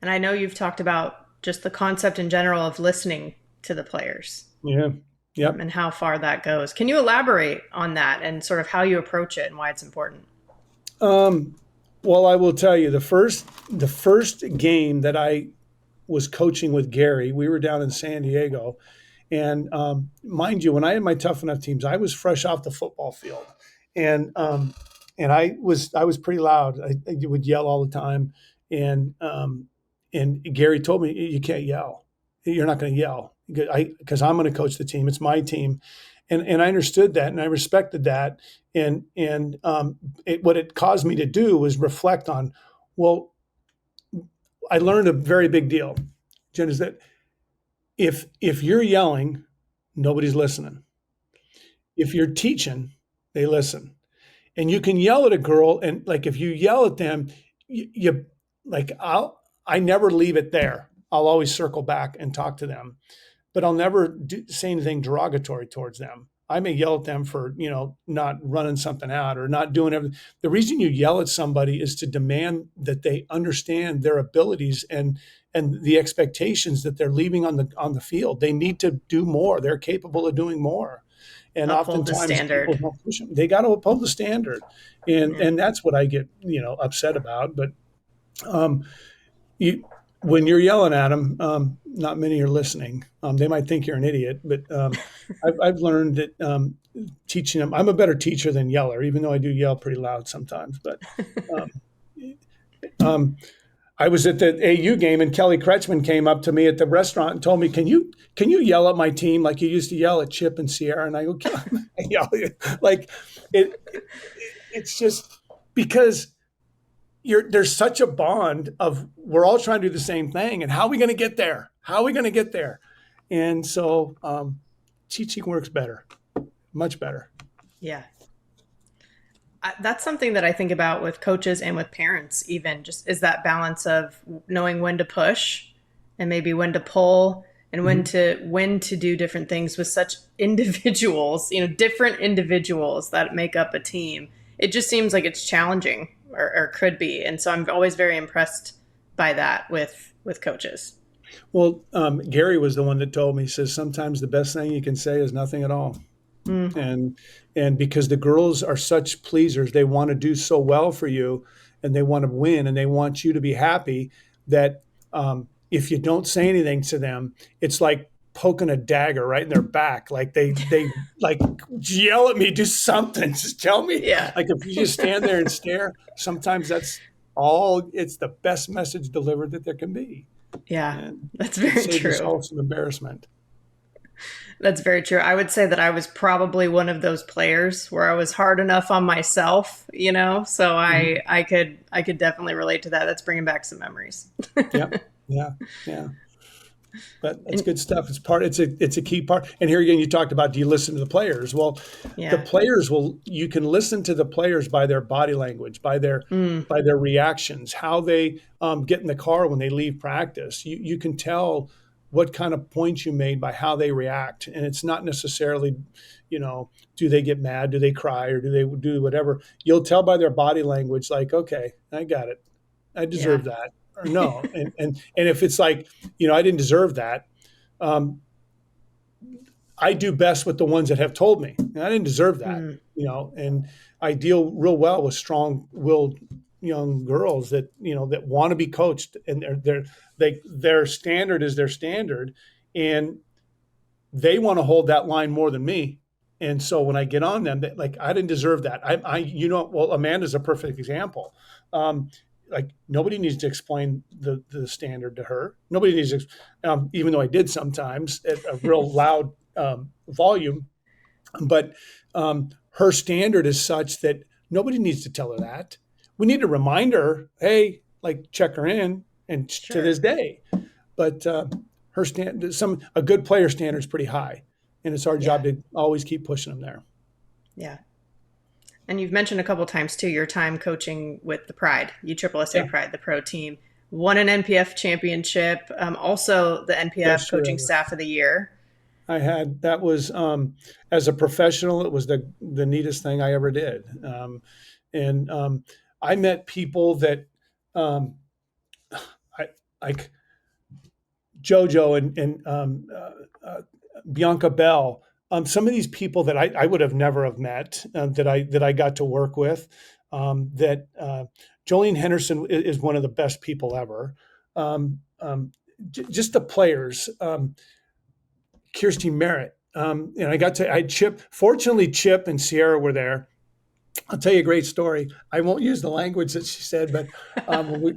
And I know you've talked about just the concept in general of listening to the players. Yeah. Yep. And how far that goes. Can you elaborate on that and sort of how you approach it and why it's important? Well, I will tell you, the first game that I was coaching with Gary, we were down in San Diego. And mind you, when I had my Tough Enough teams, I was fresh off the football field. And I was pretty loud. I would yell all the time. And Gary told me, you can't yell. You're not going to yell because I'm going to coach the team. It's my team. And I understood that, and I respected that. And what it caused me to do was reflect on, well, I learned a very big deal, Jen, is that if you're yelling, nobody's listening. If you're teaching, they listen. And you can yell at a girl, and like if you yell at them, I never leave it there. I'll always circle back and talk to them, but I'll never say anything derogatory towards them. I may yell at them for, not running something out or not doing everything. The reason you yell at somebody is to demand that they understand their abilities and the expectations that they're leaving on the field. They need to do more. They're capable of doing more. And oftentimes people don't push them. They got to uphold the standard. And that's what I get, upset about. But when you're yelling at them, not many are listening. They might think you're an idiot, but I've learned that teaching them, I'm a better teacher than yeller, even though I do yell pretty loud sometimes. But I was at the AU game, and Kelly Kretschmann came up to me at the restaurant and told me, "Can you yell at my team like you used to yell at Chip and Sierra?" And I go, I yell like it's just because there's such a bond of we're all trying to do the same thing, and how are we going to get there? How are we going to get there? And so teaching works better, much better. Yeah. That's something that I think about with coaches and with parents, even just is that balance of knowing when to push and maybe when to pull and Hmm. when to do different things with such individuals, different individuals that make up a team. It just seems like it's challenging, or could be. And so I'm always very impressed by that with coaches. Well, Gary was the one that told me. He says sometimes the best thing you can say is nothing at all. Mm, and and because the girls are such pleasers, they want to do so well for you, and they want to win, and they want you to be happy, that if you don't say anything to them, it's like poking a dagger right in their back. Like they like yell at me, do something, just tell me. yeah. Like if you just stand there and stare, sometimes that's all. It's the best message delivered that there can be, Yeah, and that's it very saves us true. all some embarrassment. That's very true. I would say that I was probably one of those players where I was hard enough on myself, so Mhm. I could definitely relate to that. That's bringing back some memories. Yep. Yeah. Yeah. But that's And good stuff. It's a key part. And here again, you talked about, do you listen to the players? Well, the yeah. players will. You can listen to the players by their body language, Mm, by their reactions, how they get in the car when they leave practice. You can tell what kind of points you made by how they react, and it's not necessarily, do they get mad, do they cry, or do they do whatever. You'll tell by their body language, like, okay, I got it, I yeah. deserve that, or no. And if it's like, I didn't deserve that, um, I do best with the ones that have told me, and I didn't deserve that, Mm, and I deal real well with strong-willed young girls that, that want to be coached, and their standard is their standard, and they want to hold that line more than me. And so when I get on them, like, I didn't deserve that. Well, Amanda's a perfect example. Um, like, nobody needs to explain the standard to her. Nobody needs to, even though I did sometimes at a real loud volume. But her standard is such that nobody needs to tell her that. We need to remind her, hey, like, check her in, and to sure. this day. But her a good player standard is pretty high, and it's our Yeah. job to always keep pushing them there. Yeah. And you've mentioned a couple times too your time coaching with the Pride, USSSA Yeah, Pride, the pro team. Won an NPF championship, also the NPF best year Coaching ever. Staff of the Year. I had that was as a professional, it was the neatest thing I ever did, and I met people that um, I like JoJo and Bianca Bell. Some of these people that I would have never have met, that I got to work with. That Jolene Henderson is one of the best people ever. Um, um, just the players. Kirsty Merritt. And I Chip. Fortunately, Chip and Sierra were there. I'll tell you a great story. I won't use the language that she said, but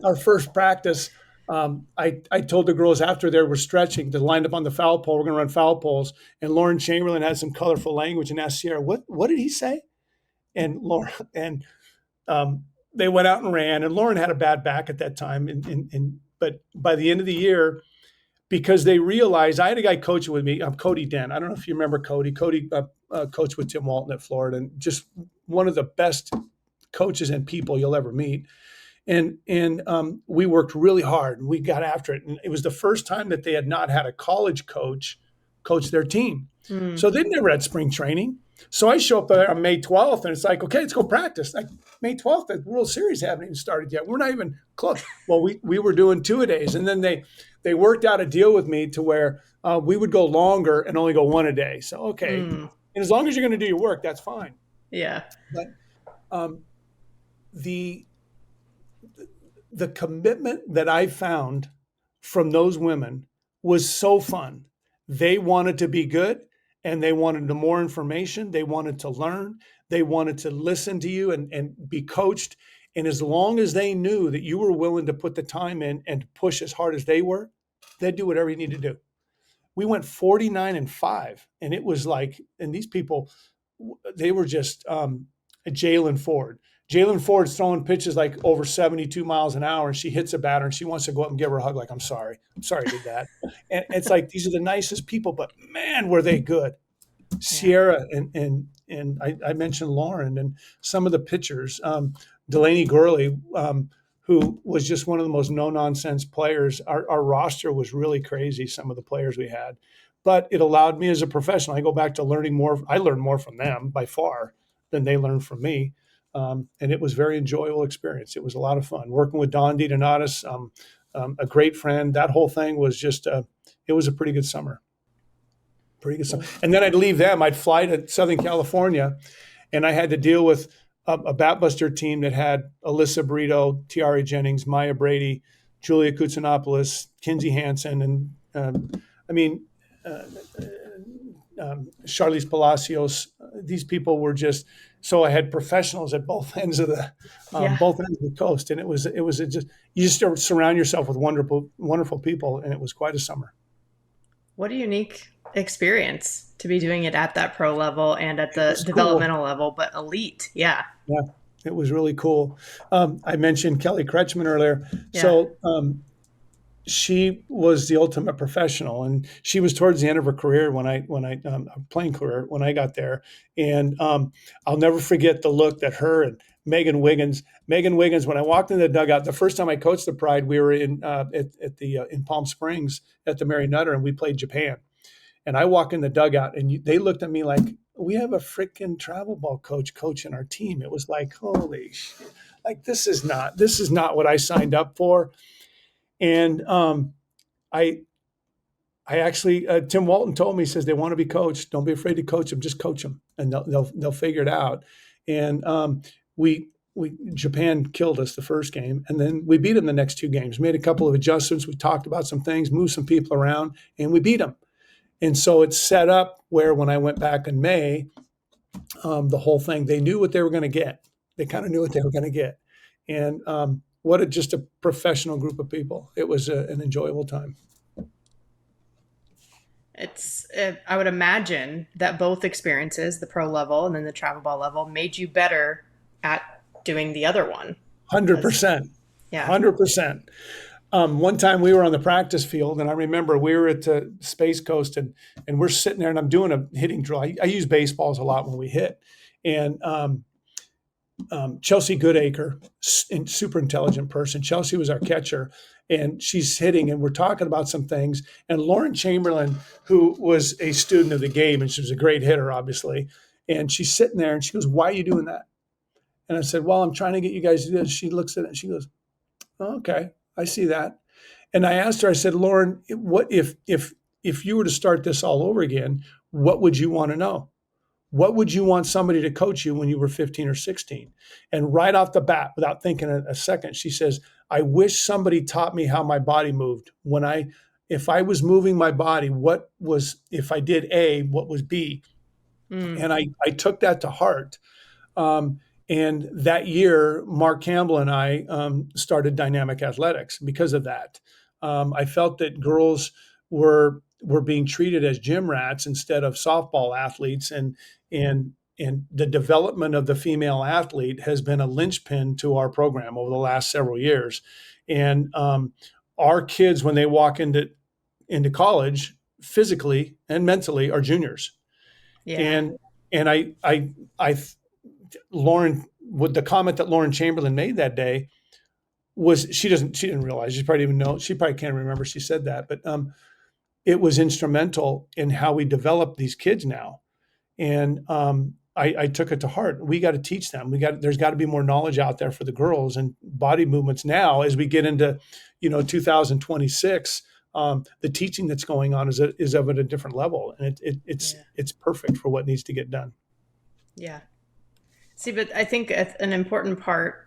our first practice, I told the girls after they were stretching to line up on the foul pole. We're going to run foul poles, and Lauren Chamberlain had some colorful language and asked Sierra, "What did he say?" And Lauren and they went out and ran. And Lauren had a bad back at that time, and but by the end of the year, because they realized, I had a guy coaching with me, Cody Dent. I don't know if you remember Cody. Cody coached with Tim Walton at Florida, and just one of the best coaches and people you'll ever meet. And we worked really hard, and we got after it. And it was the first time that they had not had a college coach their team. Mm, So they'd never had spring training. So I show up there on May 12th, and it's like, okay, let's go practice. Like, May 12th, the World Series haven't even started yet. We're not even close. Well, we were doing 2-a-days, and then they worked out a deal with me to where we would go longer and only go 1 a day. So, okay, mm, and as long as you're going to do your work, that's fine. yeah. But um, the the commitment that I found from those women was so fun. They wanted to be good, and they wanted more information. They wanted to learn. They wanted to listen to you and be coached. And as long as they knew that you were willing to put the time in and push as hard as they were, they'd do whatever you need to do. We went 49-5, and it was like, and these people, they were just Jalen Ford. Jalen Ford's throwing pitches like over 72 miles an hour, and she hits a batter, and she wants to go up and give her a hug, like, I'm sorry I did that. And it's like, these are the nicest people, but man, were they good. Yeah. Sierra and I mentioned Lauren and some of the pitchers. Delaney Gurley, who was just one of the most no nonsense players. Our roster was really crazy, some of the players we had, but it allowed me as a professional. I go back to learning more. I learned more from them by far than they learned from me. And it was a very enjoyable experience. It was a lot of fun working with Don DeDonatis, a great friend. That whole thing was just, it was a pretty good summer. Pretty good summer. And then I'd leave them. I'd fly to Southern California, and I had to deal with a Batbuster team that had Alyssa Brito, Tiare Jennings, Maya Brady, Julia Koutsanopoulos, Kinsey Hansen, and I mean, uh, Charlize Palacios. These people were just so. I had professionals at both ends of the Yeah. both ends of the coast, and it was just you just surround yourself with wonderful people, and it was quite a summer. What a unique experience to be doing it at that pro level and at It the was cool. developmental level, but elite. Yeah. Yeah, it was really cool. I mentioned Kelly Kretschmann earlier. Yeah. So she was the ultimate professional, and she was towards the end of her career when I playing career when I got there. And I'll never forget the look that her and Megan Wiggins, when I walked in the dugout, the first time I coached the Pride, we were at the in Palm Springs at the Mary Nutter, and we played Japan. And I walk in the dugout, and they looked at me like, we have a freaking travel ball coach coaching our team. It was like, holy shit. Like this is not what I signed up for. And I I actually Tim Walton told me, he says they want to be coached. Don't be afraid to coach them. Just coach them, and they'll figure it out. And we Japan killed us the first game, and then we beat them the next two games. Made a couple of adjustments. We talked about some things, moved some people around, and we beat them. And so it's set up where when I went back in May, the whole thing, they knew what they were going to get. They kind of knew what they were going to get. And what just a professional group of people. It was an enjoyable time. I would imagine that both experiences, the pro level and then the travel ball level, made you better at doing the other one. As 100%. Yeah. 100%. One time we were on the practice field, and I remember we were at the Space Coast, and we're sitting there, and I'm doing a hitting drill. I use baseballs a lot when we hit. And Chelsea Goodacre, super intelligent person. Chelsea was our catcher, and she's hitting, and we're talking about some things. And Lauren Chamberlain, who was a student of the game, and she was a great hitter, obviously, and she's sitting there, and she goes, "Why are you doing that?" And I said, "Well, I'm trying to get you guys to do this." She looks at it, and she goes, "Oh, okay, I see that." And I asked her, I said, "Lauren, what if you were to start this all over again, what would you want to know? What would you want somebody to coach you when you were 15 or 16?" And right off the bat, without thinking a second, she says, "I wish somebody taught me how my body moved. If I was moving my body, if I did A, what was B?" Mm. And I took that to heart. Um, and that year, Mark Campbell and I started Dynamic Athletics because of that. I felt that girls were being treated as gym rats instead of softball athletes, and the development of the female athlete has been a linchpin to our program over the last several years. And our kids, when they walk into college, physically and mentally, are juniors. Yeah. And I Lauren, with the comment that Lauren Chamberlain made that day, was she didn't realize, she probably even know, she probably can't remember she said that, but it was instrumental in how we develop these kids now. And I took it to heart. We got to teach them. There's got to be more knowledge out there for the girls and body movements now as we get into 2026. The teaching that's going on is of at a different level, and Yeah. it's perfect for what needs to get done. Yeah. See, but I think an important part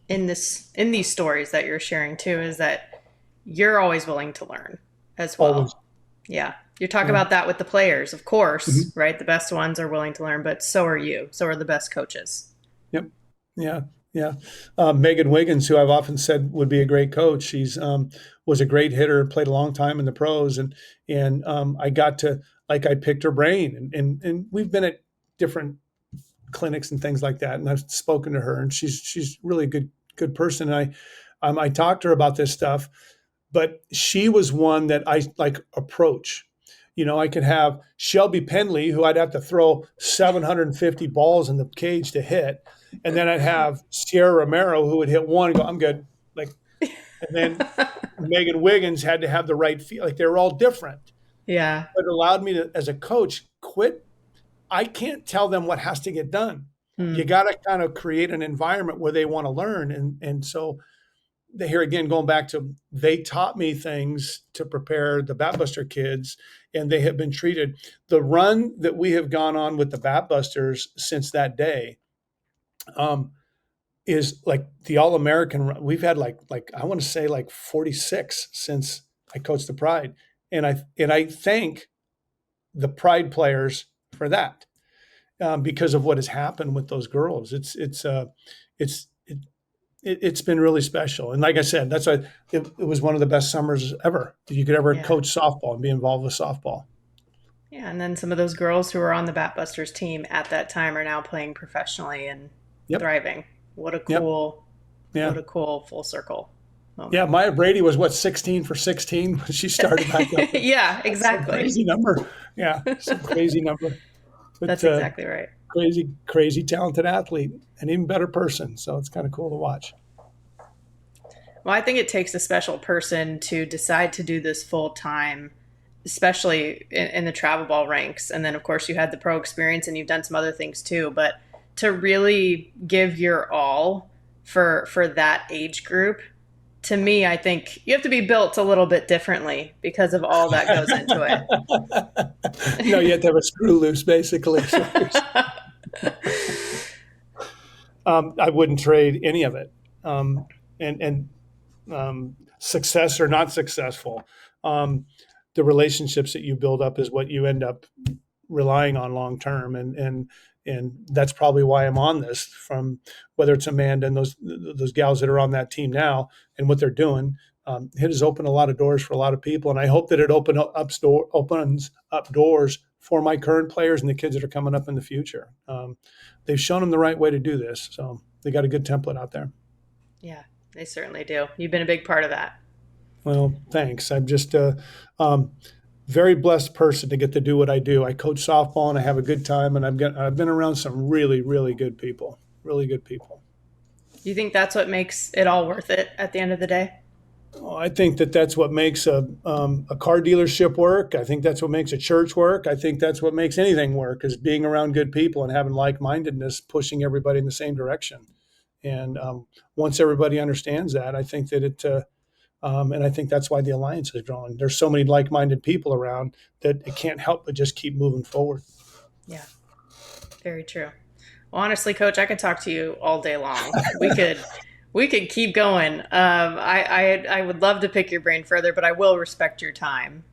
in these stories that you're sharing too is that you're always willing to learn as Always. well. Yeah. You talk Yeah. about that with the players, of Mhm. course, right? The best ones are willing to learn, but so are you. So are the best coaches. Yep. Yeah. Yeah. Megan Wiggins, who I've often said would be a great coach, she's was a great hitter, played a long time in the pros, and I got to I picked her brain, and we've been at different clinics and things like that, and I've spoken to her, and she's really a good person. And I talked to her about this stuff, but she was one that I approach. I could have Shelby Penley, who I'd have to throw 750 balls in the cage to hit, and then I'd have Sierra Romero, who would hit one and go, "I'm good." Like, And then Megan Wiggins had to have the right feel. Like they were all different. Yeah. But it allowed me to, as a coach, quit. I can't tell them what has to get done. You Hmm. got to kind of create an environment where they want to learn. And so here again, going back to, they taught me things to prepare the Batbuster kids, and they have been treated. The run that we have gone on with the Batbusters since that day, um, is like the All American run. We've had like I want to say like 46 since I coached the Pride, and I thank the Pride players for that, because of what has happened with those girls. It's it's been really special. And like I said, that's why it was one of the best summers ever that you could ever Yeah. coach softball and be involved with softball. Yeah. And then some of those girls who were on the Batbusters team at that time are now playing professionally and Yep. thriving. Yep. What Yeah. a cool full circle Yeah. moment. Maya Brady was what, 16 for 16 when she started back up. Yeah, That's some exactly. crazy number. Yeah. Some crazy number. But That's exactly right. crazy talented athlete, and even better person. So it's kind of cool to watch. Well, I think it takes a special person to decide to do this full time, especially in the travel ball ranks. And then, of course, you had the pro experience and you've done some other things too. But to really give your all for that age group, to me, I think you have to be built a little bit differently because of all that goes into You have to have a screw loose, basically. So it. I wouldn't trade any of it. And success or not successful, um, the relationships that you build up is what you end up relying on long term. And that's probably why I'm on this. From whether it's Amanda and those gals that are on that team now and what they're doing, it has opened a lot of doors for a lot of people. And I hope that it opens up doors for my current players and the kids that are coming up in the future. They've shown them the right way to do this, so they got a good template out there. Yeah, they certainly do. You've been a big part of that. Well, thanks. I'm just a very blessed person to get to do what I do. I coach softball and I have a good time, and I've been around some really good people, really good people. Do you think that's what makes it all worth it at the end of the day? Well, I think that that's what makes a car dealership work. I think that's what makes a church work. I think that's what makes anything work, is being around good people and having like-mindedness, pushing everybody in the same direction. And once everybody understands that, I think that and I think that's why the Alliance is growing. There's so many like-minded people around that it can't help but just keep moving forward. Yeah, very true. Well, honestly, Coach, I could talk to you all day long. We could keep going. I would love to pick your brain further, but I will respect your time.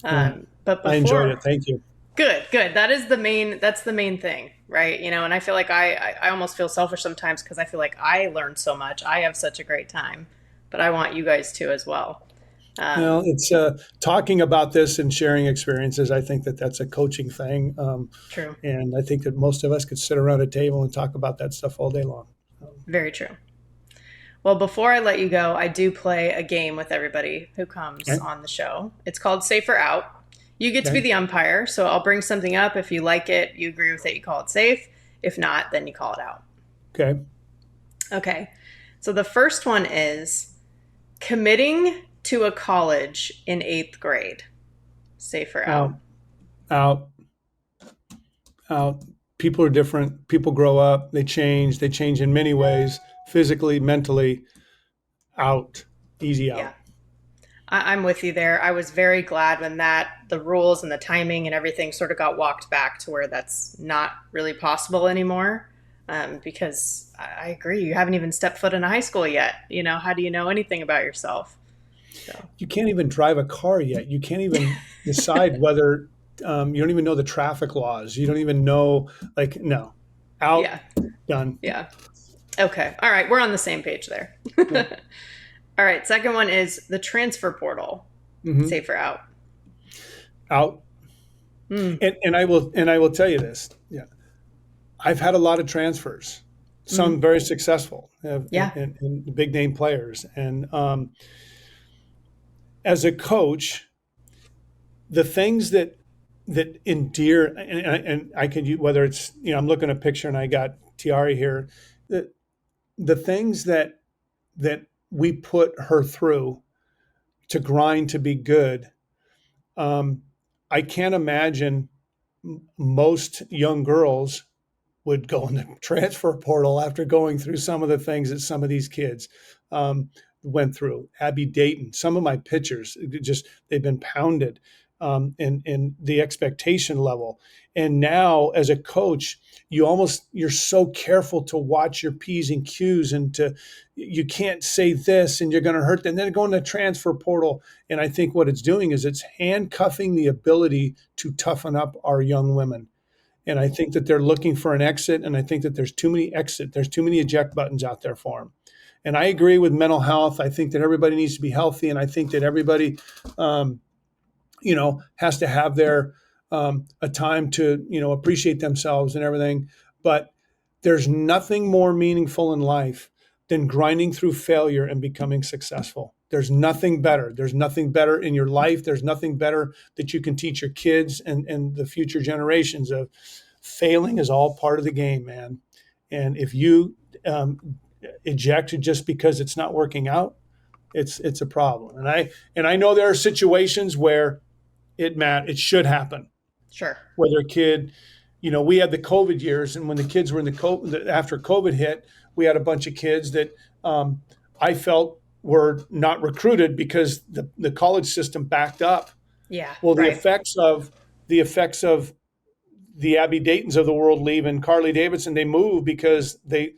Well, But I enjoyed it. before, Thank you. good. That is the main. That's the main thing, right? And I feel like I almost feel selfish sometimes because I feel like I learned so much. I have such a great time, but I want you guys to as well. Well, Um, it's talking about this and sharing experiences. I think that that's a coaching thing, True. and I think that most of us could sit around a table and talk about that stuff all day long. Very true. Well, before I let you go, I do play a game with everybody who comes Okay. on the show. It's called Safe or Out. You get to be Okay. the umpire, so I'll bring something up. If you like it, you agree with it, you call it safe. If not, then you call it out. Okay. Okay. So the first one is committing to a college in eighth grade. Safe or out? Out. Out. Out. People are different. People grow up. They change. They change in many ways, physically, mentally. Out. Easy Yeah. out. I'm with you there. I was very glad when the rules and the timing and everything sort of got walked back to where that's not really possible anymore. Because I agree, you haven't even stepped foot in a high school yet. How do you know anything about yourself? So, You can't even drive a car yet. You can't even decide whether you don't even know the traffic laws. You don't even know, like, no, out, yeah, done. yeah. Okay. All right. We're on the same page there. Yeah. All right. Second one is the transfer portal. Hmm. Safe or out? Out. Hmm. And I will tell you this. Yeah, I've had a lot of transfers, Mm-hmm. some very successful, Yeah. and big name players. And as a coach, the things that endear, and I can use, whether it's, I'm looking at a picture and I got Tiare here, the things that we put her through to grind to be good. Um, I can't imagine most young girls would go in the transfer portal after going through some of the things that some of these kids um, went through. Abby Dayton, some of my pitchers, just they've been pounded in the expectation level. And now, as a coach, you're so careful to watch your P's and Q's, and you can't say this and you're going to hurt them. And then go in the transfer portal. And I think what it's doing is it's handcuffing the ability to toughen up our young women. And I think that they're looking for an exit. And I think that there's too many eject buttons out there for them. And I agree with mental health. I think that everybody needs to be healthy. And I think that everybody, has to have their a time to, appreciate themselves and everything. But there's nothing more meaningful in life than grinding through failure and becoming successful. There's nothing better. There's nothing better in your life. There's nothing better that you can teach your kids and the future generations of. Failing is all part of the game, man. And if you eject just because it's not working out, it's a problem. And I know there are situations where it should happen. Sure. Whether a kid, we had the COVID years, and when the kids were in the COVID, after COVID hit, we had a bunch of kids that I felt were not recruited because the college system backed up. Yeah. Well, right. the effects of the Abby Daytons of the world leave, and Carly Davidson, they move because they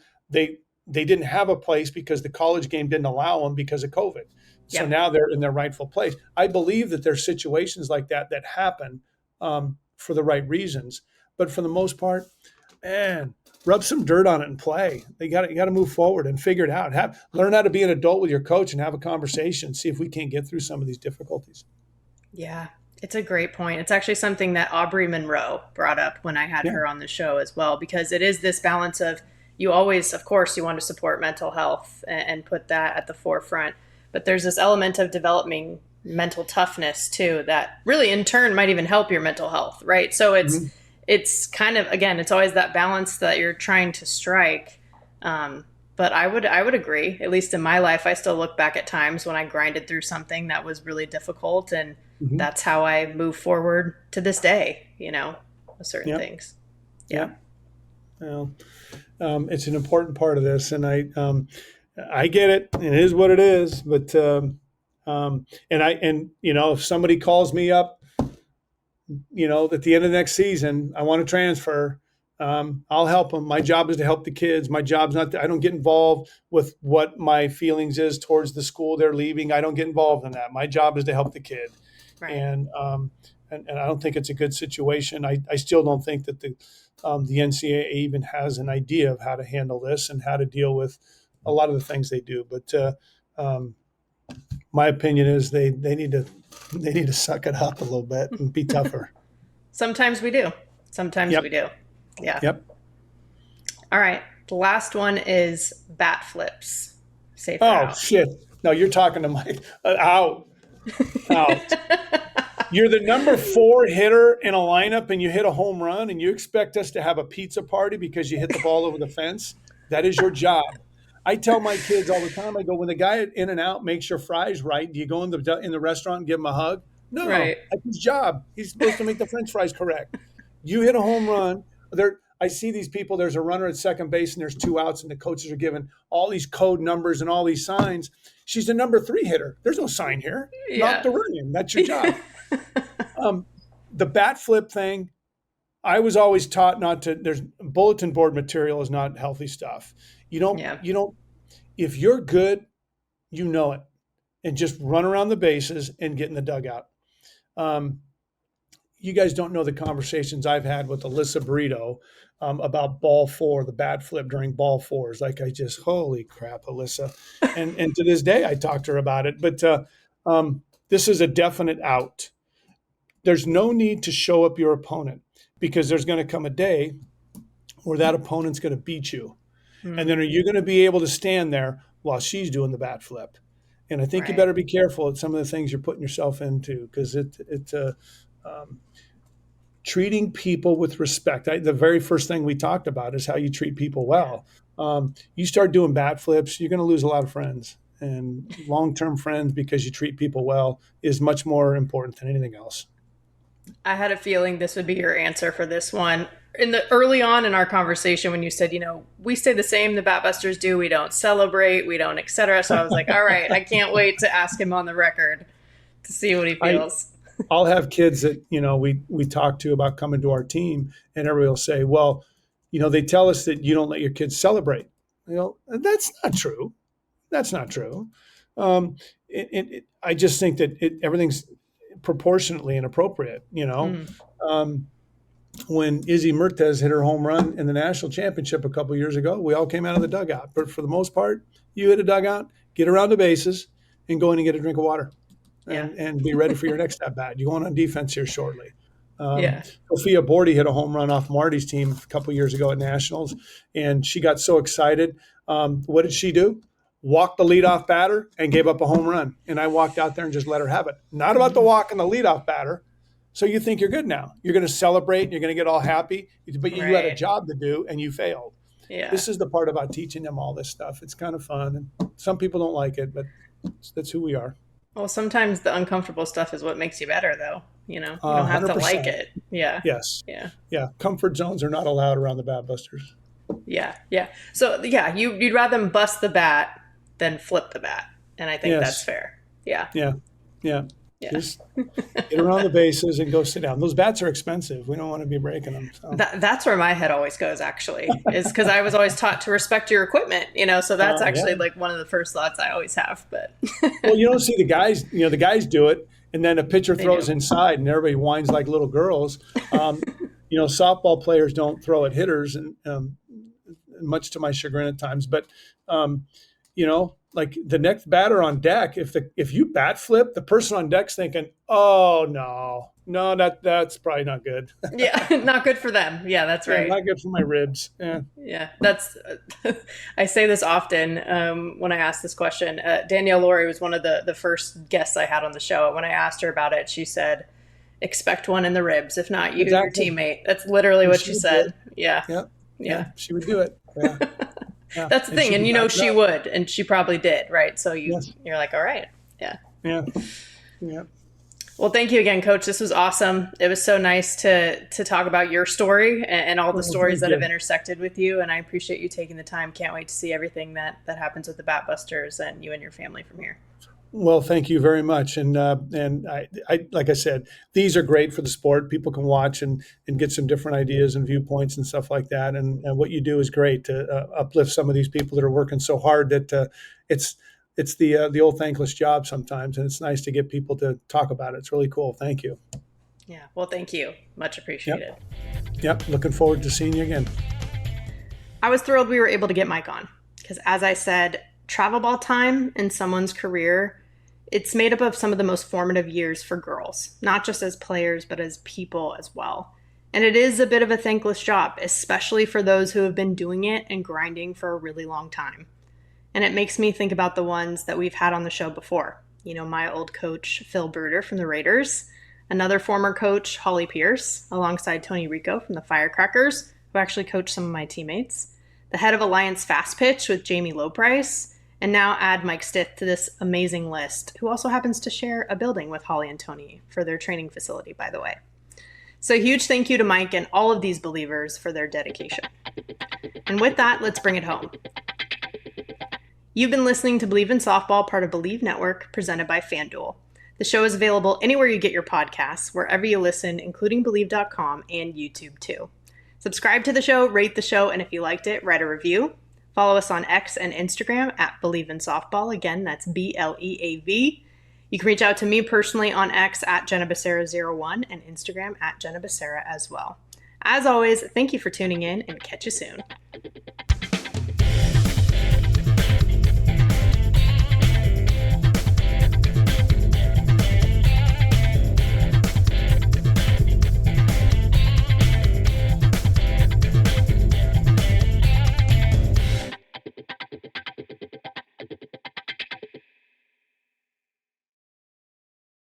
didn't have a place because the college game didn't allow them because of COVID. So Yep. now they're in their rightful place. I believe that there's situations like that happen for the right reasons, but for the most part, man, rub some dirt on it and play. You got to move forward and figure it out. Learn how to be an adult with your coach and have a conversation. See if we can't get through some of these difficulties. Yeah. It's a great point. It's actually something that Aubrey Monroe brought up when I had her on the show as well, because it is this balance of you always, of course, you want to support mental health and put that at the forefront. But there's this element of developing mental toughness too, that really in turn might even help your mental health. Right. So it's kind of, again, it's always that balance that you're trying to strike. But I would agree, at least in my life, I still look back at times when I grinded through something that was really difficult, and that's how I move forward to this day, with certain things. Yeah. Well, it's an important part of this, and I get it. It is what it is. But if somebody calls me up, at the end of the next season, I want to transfer. I'll help them. My job is to help the kids. My job's not I don't get involved with what my feelings is towards the school they're leaving. I don't get involved in that. My job is to help the kid. Right. And I don't think it's a good situation. I still don't think that the NCAA even has an idea of how to handle this and how to deal with a lot of the things they do. But my opinion is they need to suck it up a little bit and be tougher. Sometimes we do. We do. Yeah. Yep. All right. The last one is bat flips. Safe. Oh, shit. No, you're talking to Mike. Out. You're the number 4 hitter in a lineup and you hit a home run and you expect us to have a pizza party because you hit the ball over the fence? That is your job. I tell my kids all the time, I go, when the guy in and out makes your fries right, do you go in the restaurant and give him a hug? No, right. That's his job. He's supposed to make the French fries correct. You hit a home run. I see these people, there's a runner at second base and there's 2 outs and the coaches are given all these code numbers and all these signs. She's the number 3 hitter. There's no sign here. Not to run him. That's your job. The bat flip thing, I was always taught not to. There's bulletin board material is not healthy stuff. You don't, if you're good, you know it, and just run around the bases and get in the dugout. You guys don't know the conversations I've had with Alyssa Burrito about ball 4, the bat flip during ball 4s. Like holy crap, Alyssa. And to this day, I talk to her about it. But this is a definite out. There's no need to show up your opponent because there's going to come a day where that opponent's going to beat you. Mm-hmm. And then are you going to be able to stand there while she's doing the bat flip? And I think you better be careful at some of the things you're putting yourself into, because treating people with respect. The very first thing we talked about is how you treat people well. You start doing bat flips, you're going to lose a lot of friends. and long-term friends because you treat people well is much more important than anything else. I had a feeling this would be your answer for this one. Early on in our conversation, when you said, we stay the same, the Batbusters do, we don't celebrate, we don't, etc. So I was like, all right, I can't wait to ask him on the record to see what he feels. I'll have kids that, we talk to about coming to our team, and everybody will say, well, they tell us that you don't let your kids celebrate. That's not true. That's not true. I just think that everything's proportionately inappropriate. When Izzy Mertes hit her home run in the national championship a couple of years ago, we all came out of the dugout. But for the most part, you hit a dugout, get around the bases, and go in and get a drink of water, and be ready for your next at bat. You're going on defense here shortly. Sophia Bordy hit a home run off Marty's team a couple of years ago at Nationals, and she got so excited. What did she do? Walked the leadoff batter and gave up a home run. And I walked out there and just let her have it. Not about the walk and the leadoff batter. So you think you're good now. You're going to celebrate and you're going to get all happy, but you had a job to do and you failed. Yeah. This is the part about teaching them all this stuff. It's kind of fun. And some people don't like it, but that's who we are. Well, sometimes the uncomfortable stuff is what makes you better, though. You don't have 100%. to like it. Yeah. Yes. Yeah. Yeah. Comfort zones are not allowed around the Batbusters. Yeah. Yeah. So, you'd rather them bust the bat than flip the bat. And I think that's fair. Yeah. Yeah. Yeah. Just get around the bases and go sit down. Those bats are expensive. We don't want to be breaking them. So. That's where my head always goes, actually, is because I was always taught to respect your equipment, so that's actually like one of the first thoughts I always have. But well, you don't see the guys, the guys do it, and then a pitcher throws inside and everybody whines like little girls. Softball players don't throw at hitters, and much to my chagrin at times, but like the next batter on deck, if you bat flip, the person on deck's thinking, "Oh no, that's probably not good." Yeah, not good for them. Yeah, that's right. Not good for my ribs. Yeah, that's. I say this often when I ask this question. Danielle Laurie was one of the first guests I had on the show. When I asked her about it, she said, "Expect one in the ribs. If not, you, your teammate." That's literally what she said. Yeah, she would do it. Yeah. Yeah. That's the thing. And she would, and she probably did. Right. So you're like, all right. Yeah. Yeah. Yeah. Well, thank you again, Coach. This was awesome. It was so nice to talk about your story and all the stories that have intersected with you. And I appreciate you taking the time. Can't wait to see everything that happens with the Batbusters and you and your family from here. Well, thank you very much. And I like I said, these are great for the sport. People can watch and get some different ideas and viewpoints and stuff like that. And what you do is great to uplift some of these people that are working so hard that it's the old thankless job sometimes. And it's nice to get people to talk about it. It's really cool. Thank you. Yeah. Well, thank you. Much appreciated. Yep. Looking forward to seeing you again. I was thrilled we were able to get Mike on because, as I said, travel ball time in someone's career, it's made up of some of the most formative years for girls, not just as players, but as people as well. And it is a bit of a thankless job, especially for those who have been doing it and grinding for a really long time. And it makes me think about the ones that we've had on the show before. My old coach, Phil Bruder from the Raiders, another former coach, Holly Pierce, alongside Tony Rico from the Firecrackers, who actually coached some of my teammates, the head of Alliance Fastpitch with Jamie Loprice, and now add Mike Stith to this amazing list, who also happens to share a building with Holly and Tony for their training facility, by the way. So huge thank you to Mike and all of these Bleavers for their dedication. And with that, let's bring it home. You've been listening to Bleav in Softball, part of Bleav Network, presented by FanDuel. The show is available anywhere you get your podcasts, wherever you listen, including Bleav.com and YouTube too. Subscribe to the show, rate the show, and if you liked it, write a review. Follow us on X and Instagram at Bleav in Softball. Again, that's BLEAV. You can reach out to me personally on X at Jenna Becerra01 and Instagram at Jenna Becerra as well. As always, thank you for tuning in and catch you soon.